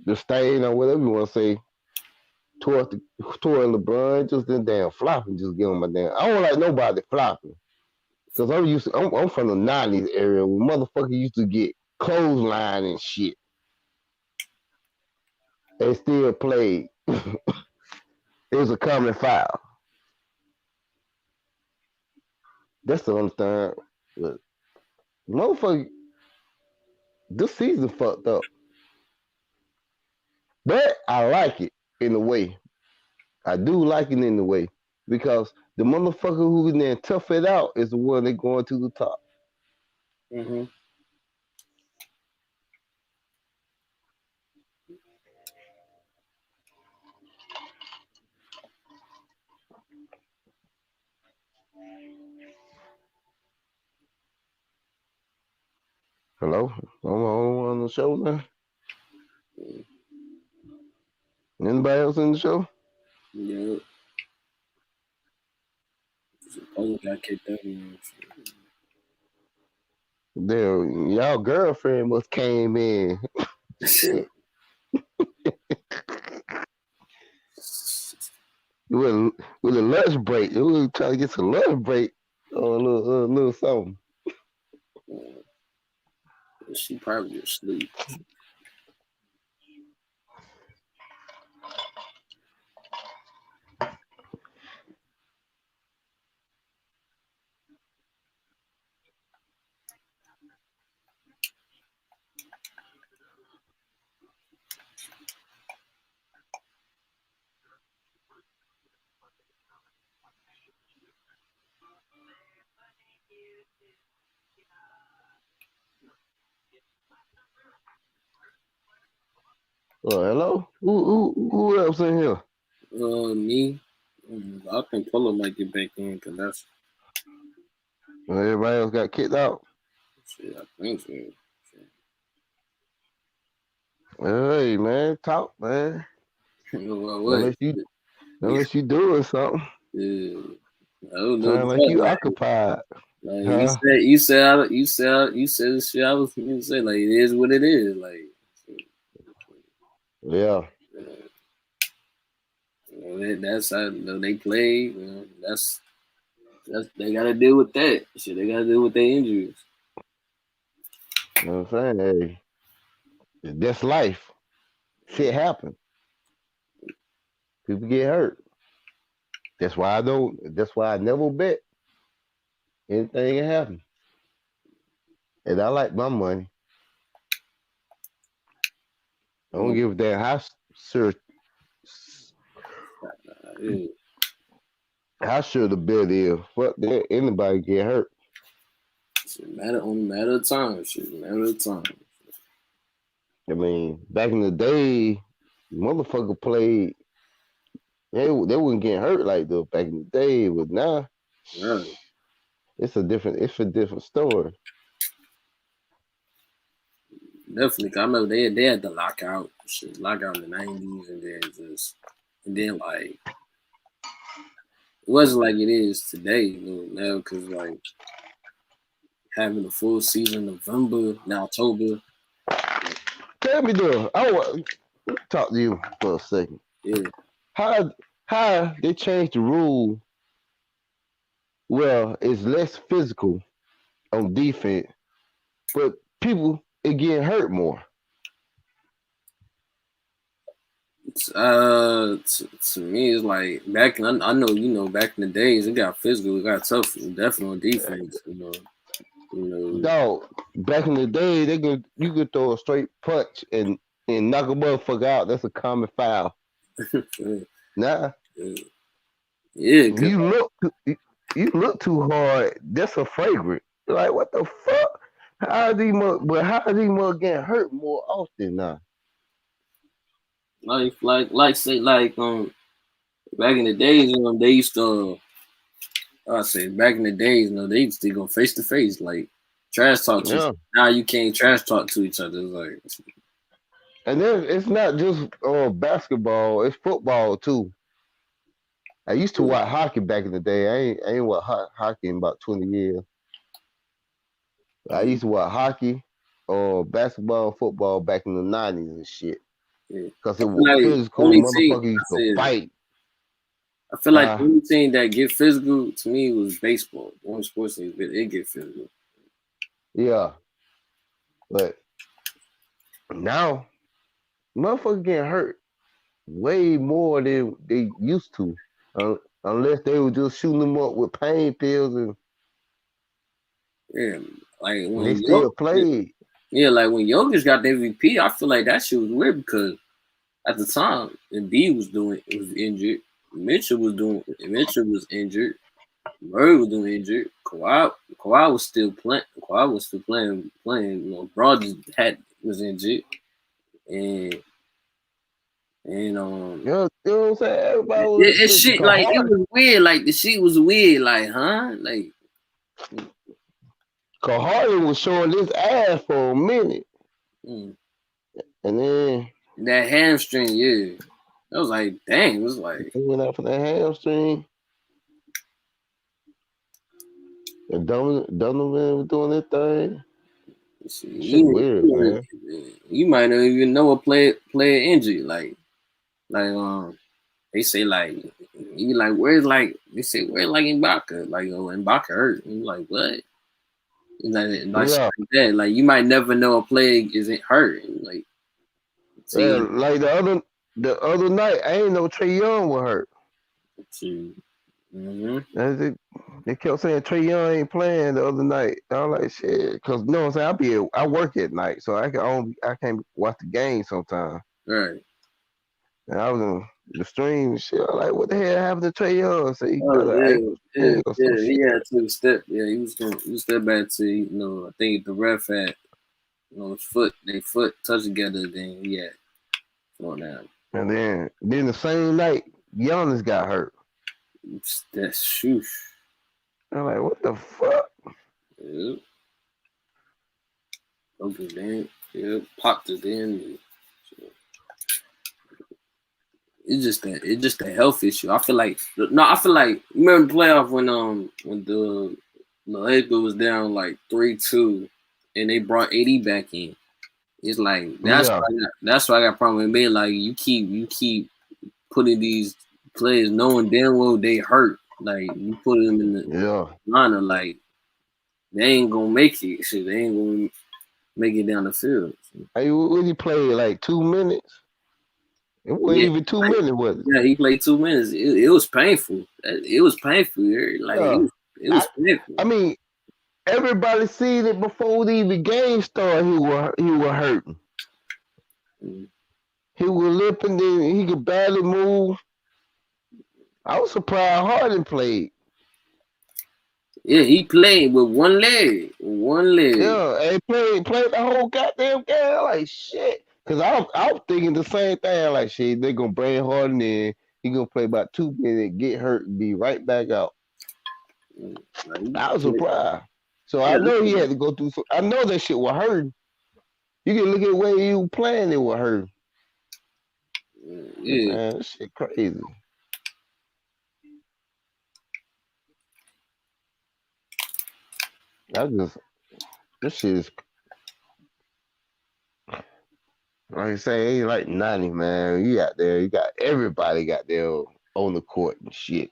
disdain or whatever you want to say toward LeBron. Just that damn flopping just get on my damn. I don't like nobody flopping. Cause I'm from the '90s area where motherfuckers used to get clothesline and shit. They still played. It was a common foul. That's the only thing. But motherfucker, this season fucked up. But I like it in a way. I do like it in a way because the motherfucker who can then tough it out is the one that going to the top. Mm-hmm. Hello, I'm on the show now. Anybody else in the show? Yeah. Oh, got kicked out. There, y'all girlfriend must came in. Shit. with with a lunch break. We were trying to get some lunch break or a little something. She probably asleep. Oh, hello. Who else in here? Me. I think Polo might get back in because that's Everybody else got kicked out. shit. I think so. Shit. Hey man, talk man. Well, what? Unless you doing something. Yeah. I don't know Sound the like fuck. you occupied. Like Huh? you said the shit I was gonna say. Like it is what it is. Like Yeah. that's how they play. That's they gotta deal with that shit. They gotta deal with their injuries. You know what I'm saying? Hey, that's life. Shit happen. People get hurt. That's why I don't. That's why I never bet anything can happen. And I like my money. I don't Mm, give a damn yeah. how sure the bet is. Fuck that. Anybody get hurt. Shit matter of time. Shit, matter of time. I mean, back in the day, motherfucker played. They wouldn't get hurt like that back in the day, but now Right. it's a different story. Definitely. 'Cause I remember they had the lockout in the '90s, and then like it wasn't like it is today, now because like having a full season November now October. Tell me though, I want to talk to you for a second. Yeah. How how they changed the rule? Well, it's less physical on defense, but people it getting hurt more. To me, it's like I know back in the days it got physical, it got tough, definitely on defense. You Dog, back in the day, you could throw a straight punch and knock a motherfucker out. That's a common foul. know, Nah, yeah, cause you look too hard. That's a fragrant. Like what the fuck? How are these mother getting hurt more often now? like say like back in the days, they used to. I say back in the days, they used to go face to face, like trash talk to each Yeah, other. Now you can't trash talk to each other. It's like and then it's not just basketball. It's football too. I used to watch hockey back in the day. I ain't watch hockey in about 20 years. I yeah, used to watch hockey or basketball, football back in the '90s and shit. yeah. Cause I it feel was like physical. only team Motherfucker I used to said fight. I feel like the Huh? only team that get physical to me was baseball. The only sports team it get physical. Yeah. But now, motherfuckers getting hurt way more than they used to. Unless they were just shooting them up with pain pills Yeah, like and they when still played. Like when Jokic got the MVP, I feel like that shit was weird because at the time Embiid was injured, Mitchell was injured, Murray was doing injured, Kawhi was still playing. Kawhi was still playing. Bron just was injured, and You know what I'm saying? Everybody was it injured. shit Cause like it Harden, was weird. Like the shit was weird. Like like cause Harden was showing his ass for a minute. mm, And then that hamstring. Yeah, I was like, dang. It was like he went out for that hamstring. And Donovan was doing that thing. Shit weird, man. you might not even know a player injury. Like they say like you like where's like they say where's like Ibaka like Ibaka hurt. And you like what? Like shit Yeah. like that. Like you might never know a player isn't hurt. And, like see Yeah, like the other night, I ain't know Trey Young was hurt. see. Mm-hmm. That's it. They kept saying Trey Young ain't playing the other night. I was like, shit, cause you know what I'm saying. I work at night, so I can't watch the game sometimes. Right. And I was on the stream and shit. I was like, what the hell happened to Trey Young? So he Oh got an ankle sprain or some yeah. He shit. had to step. Yeah, he was step back to I think the ref had his foot touched together. Then he had on that. And then the same night, Giannis got hurt. That's shoosh. I'm like, what the fuck? Yep. Okay, then. Yep. Popped it in. It's just a health issue. I feel like you remember the playoff when the Lakers was down like 3-2 and they brought AD back in. It's like Yeah, that's why I got a problem with being like you keep putting these players knowing damn well they hurt. Like you put them in the yeah. lineup like they ain't gonna make it. Shit, they ain't gonna make it down the field. Hey, when he played like 2 minutes, it wasn't Yeah, even 2 minutes, was it? yeah, he played 2 minutes. It was painful. It was painful. Like Yeah. it was I, painful. I mean, everybody seen it before the game started. He was hurting. Mm. He was limping. Then he could barely move. I was surprised Harden played. Yeah, he played with one leg. One leg. Yeah, and played the whole goddamn game. Like shit. Cause I was thinking the same thing. Like shit, they gonna bring Harden in. He gonna play about 2 minutes, get hurt, and be right back out. Like, I was surprised. So I yeah, know he had to go through. I know that shit was hurting. You can look at where you playing. It was hurting. yeah. Man, this shit crazy. This shit is like I say, ain't like 90, man. You out there, you got everybody got there on the court and shit.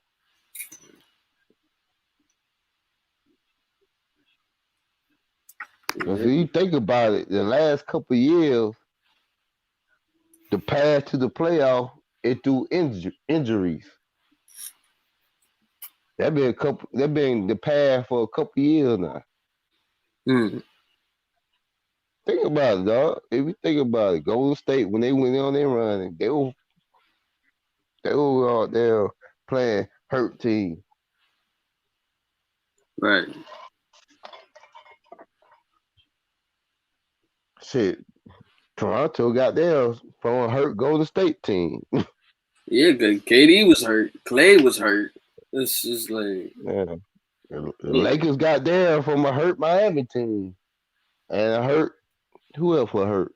If you think about it, the last couple of years, the path to the playoff, it through injuries. That been the path for a couple of years now. Mm. Think about it, dog. If you think about it, Golden State when they went on their run, they were out there playing hurt team. Right. Shit, Toronto got theirs from a hurt Golden State team. Yeah, cause KD was hurt. Clay was hurt. It's just like Yeah. The yeah. Lakers got theirs from a hurt Miami team. And a hurt who else was hurt?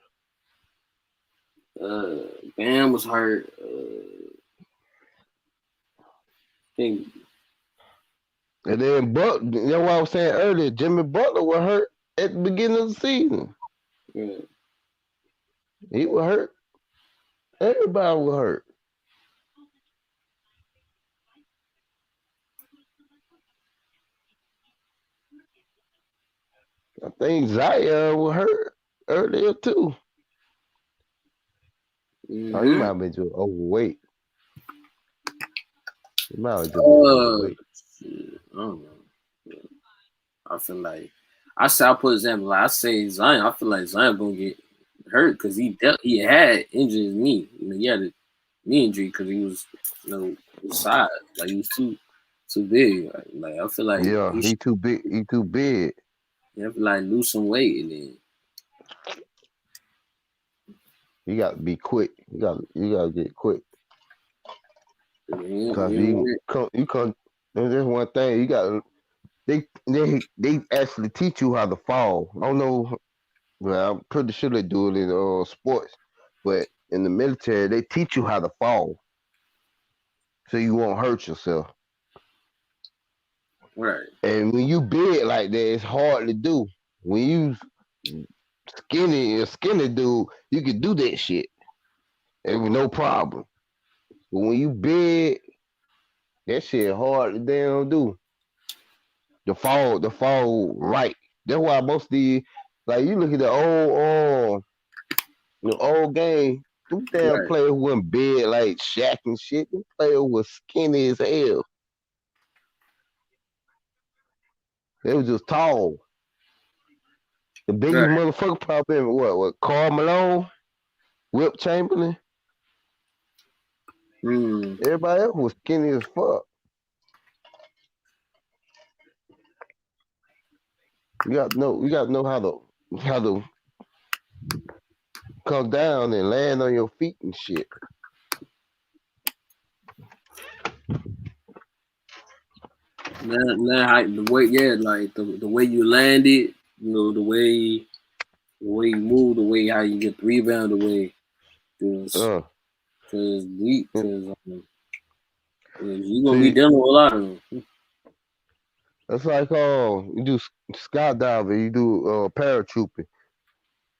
Bam was hurt. Think And then that's what I was saying earlier. Jimmy Butler was hurt at the beginning of the season. yeah. He was hurt. Everybody was hurt. I think Zion was hurt earlier too. Oh, he might Mm-hmm. have been just overweight. He might have just been overweight. Shit, I don't know. I feel like I'll put example. Like I say Zion. I feel like Zion gonna get hurt because he had injured his knee. He had a knee injury because he was his size. Like he was too big. Like I feel like Yeah, he too big. He too big. he have to like lose some weight and then You got to be quick. You got to get quick. Cause you come. There's one thing you got. They actually teach you how to fall. I don't know. Well, I'm pretty sure they do it in sports, but in the military they teach you how to fall, so you won't hurt yourself. right. And when you big like that, it's hard to do. When you a skinny dude, you can do that shit. It was no problem. But when you big, that shit hard to damn do. The fall right. That's why most of like you look at the old game, them damn Right. players wasn't big like Shaq and shit. Them players was skinny as hell. They was just tall. The biggest Right. motherfucker probably been what Karl Malone, Wilt Chamberlain. Mm. Everybody else was skinny as fuck. You got to know how to come down and land on your feet and shit. The way, yeah, like the way you landed, the way you move, the way how you get the rebound, the way because Uh, you gonna be see, dealing with a lot of them. that's like you do skydiving, you do paratrooping.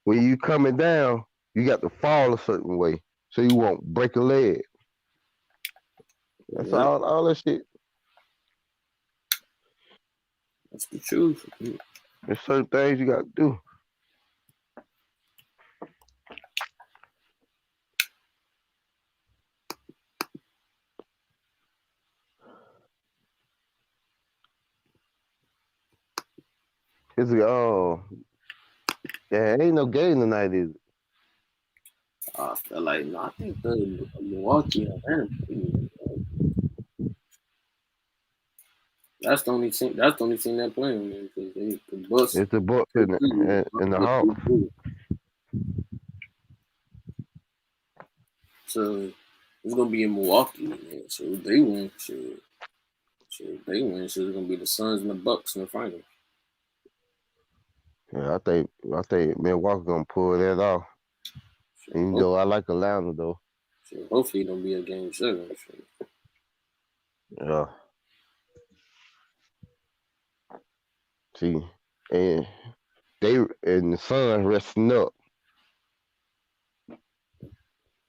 When you coming down, you got to fall a certain way so you won't break a leg. That's Yeah, all that shit. that's the truth. There's certain things you got to do. It's yeah, ain't no game tonight, is it? I feel like no, I think the Milwaukee Atlanta. That's the only team. That's the only team that playing, man. Because the Bucks, It's the Bucks they and the look Hawks. good. So it's gonna be in Milwaukee, man. So if they win, shit. If they win, so it's gonna be the Suns and the Bucks in the final. Yeah, I think Milwaukee gonna pull that off. So, Even though I like Atlanta though. hopefully it don't be a game 7. Yeah. See, and the Suns resting up.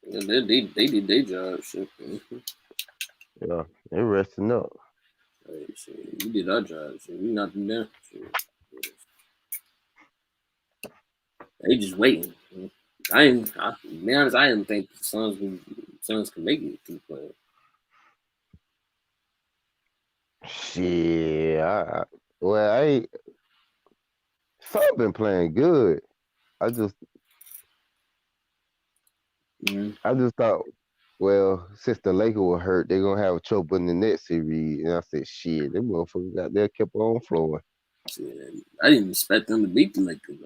Yeah, they did their job. Shit. Yeah, they resting up. Hey, shit, we did our job. Shit. We knocked them down. Shit. They just waiting. To be honest, I didn't think the Suns can make it to the playoffs. Shit, I ain't. Suns been playing good. I just thought, well, since the Lakers were hurt, they're gonna have a trouble in the next series. And I said, shit, them motherfuckers got there kept on flowing. Shit, I didn't expect them to beat the Lakers.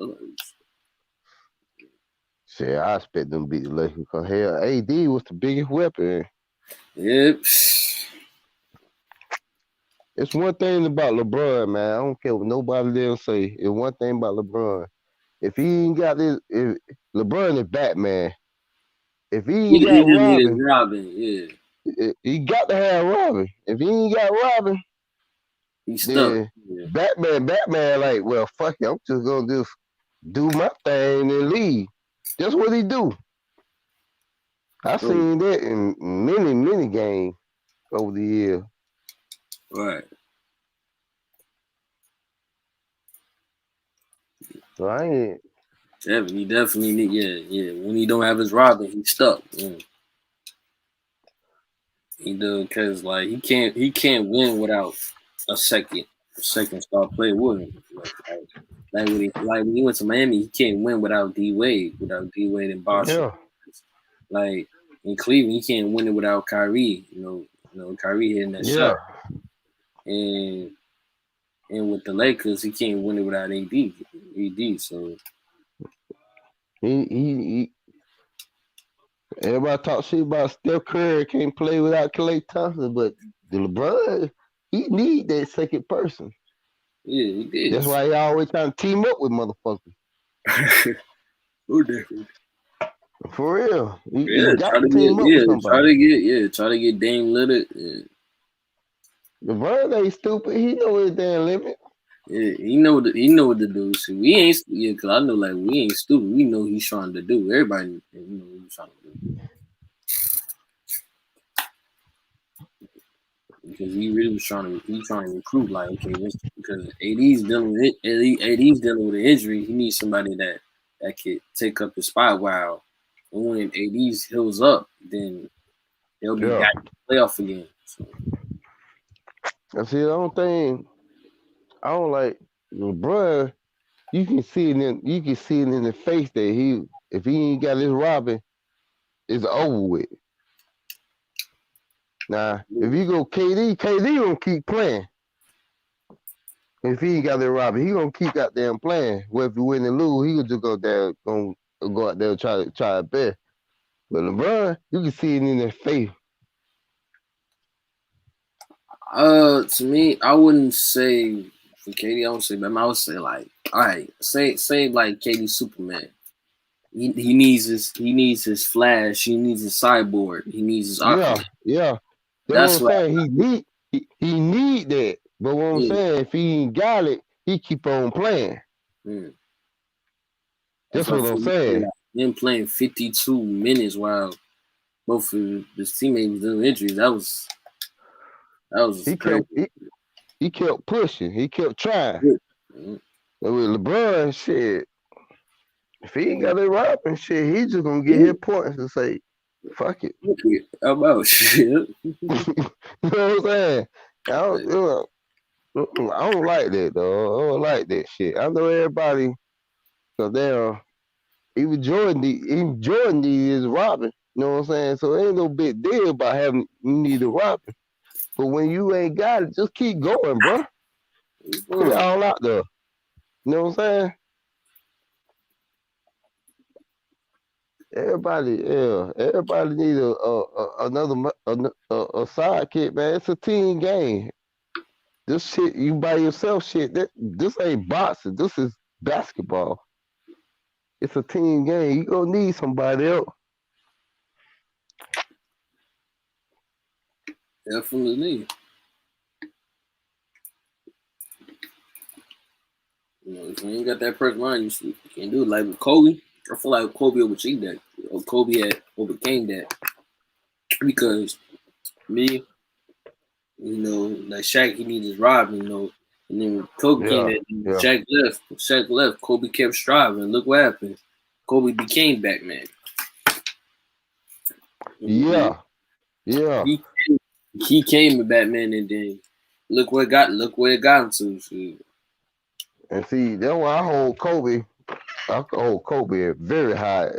Shit, I expect them to beat the Lakers because hell, AD was the biggest weapon. Yep. It's one thing about LeBron, man. I don't care what nobody else say. It's one thing about LeBron. If he ain't got this, if LeBron is Batman. If he ain't He got just needed Robin, Robin. Yeah, he got to have Robin. If he ain't got Robin, he's stuck. then Yeah. Batman, like, well, fuck it. I'm just gonna just do my thing and leave. That's what he do. I seen that in many games over the years. Right. So I ain't. He definitely need. Yeah. When he don't have his Robin, he's stuck. Yeah. He do because like he can't win without a second star player with him. When he went to Miami, he can't win without D Wade and Boston. Yeah. Like in Cleveland, he can't win it without Kyrie. Kyrie hitting that Yeah. shot. And with the Lakers, he can't win it without AD. So He everybody talk shit about Steph Curry can't play without Klay Thompson, but the LeBron, he need that second person. yeah, he did. That's why he always trying to team up with motherfuckers. Who different? For real. Yeah, he got to team up with somebody. Try to get Dame Lillard. Yeah. LeBron ain't stupid. He know his damn limit. Yeah, he know what to do. So we ain't because I know like we ain't stupid. We know he's trying to do. Everybody what he's trying to do. Because he really was trying to recruit like because AD's dealing with an injury. He needs somebody that could take up his spot while when AD's heals up, then they'll be back in the playoff again. So. I see the only thing I don't like LeBron, you can see it in the face that if he ain't got his Robin, it's over with. Now, if you go KD gonna keep playing. If he ain't got that Robin, he gonna keep goddamn playing. Well, if you win and lose, he gonna just go down, gonna go out there and try it best. But LeBron, you can see it in their face. To me, I wouldn't say for KD. I would say, but I would say like, all right, say like KD Superman. He needs his flash. He needs his cyborg. He needs his Yeah, Aquaman. yeah. That's what That's I'm what. saying. He need that. But what I'm Yeah. saying, if he ain't got it, he keep on playing. Mm. That's That's why what for I'm me, saying. like, him playing 52 minutes while both of his teammates was doing injuries. That was He crazy. kept he kept pushing. He kept trying. Mm. And with LeBron, shit, if he ain't got it rapping, shit, he just gonna get Yeah. his points and say, fuck it. How about shit? You know what I'm saying? I don't, you know, I don't like that though. I don't like that shit. I know everybody, cause they're even Jordan is robbing. You know what I'm saying? So it ain't no big deal about having you need a robbing. But when you ain't got it, just keep going, bro. Put it Mm. all out there. You know what I'm saying? Everybody need a sidekick, man. It's a team game. This shit you by yourself, shit. This ain't boxing. This is basketball. It's a team game. You gonna need somebody else. Definitely. If you ain't got that person behind you can't do it. Like with Kobe, I feel like Kobe overachieved that. Or Kobe had overcame that because me, like Shaq, he needed his rob, and then when Kobe came Yeah, in, yeah, Shaq left. When Shaq left, Kobe kept striving. Look what happened. Kobe became Batman. And yeah, yeah. he came with Batman, and then look where it got him to. Shit. And see, that's why I hold Kobe. I hold Kobe very high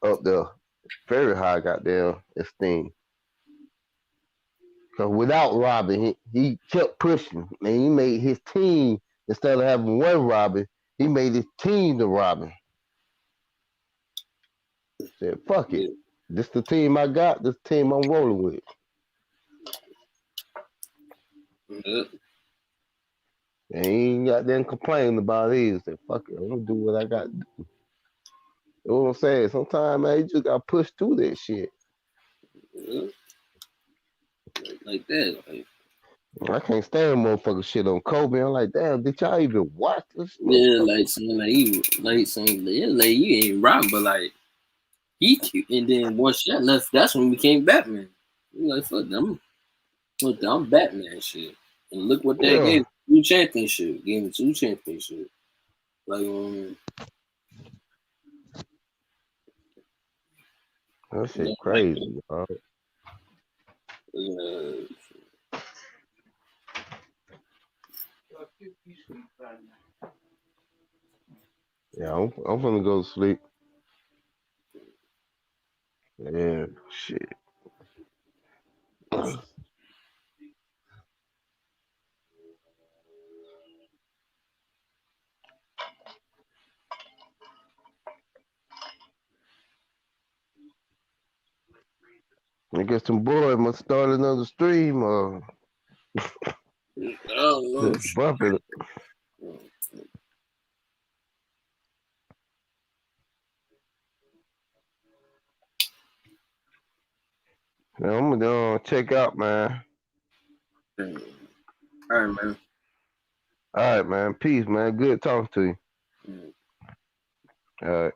up there, very high goddamn esteem. Cause without Robin, he kept pushing, and he made his team instead of having one Robin, he made his team the Robin. Said, "Fuck it, Yeah. this the team I got. This team I'm rolling with." Yeah. And he ain't got them complaining about it. He said, "Fuck it, I'm gonna do what I got to do." You know what I'm saying? Sometimes, man, you just got to push through that shit. Yeah. Like that. Like, I can't stand motherfucker shit on Kobe. I'm like, damn, did y'all even watch this yeah, motherfucker? like saying like saying yeah, like you ain't right, but like he cute. And then once Shaq left, that's when we became Batman. We like fuck them, fuck them, I'm Batman shit. And look what that Yeah, gave 2 championships. Gave him 2 championships. Like that you know, shit crazy, bro. uh, Yeah, I'm gonna go to sleep. Yeah, shit. I guess some boy must start another stream or I don't know. just bump it. Yeah, I'm gonna check out, man. All right, man. All right, man. Peace, man. Good talking to you. Mm. All right.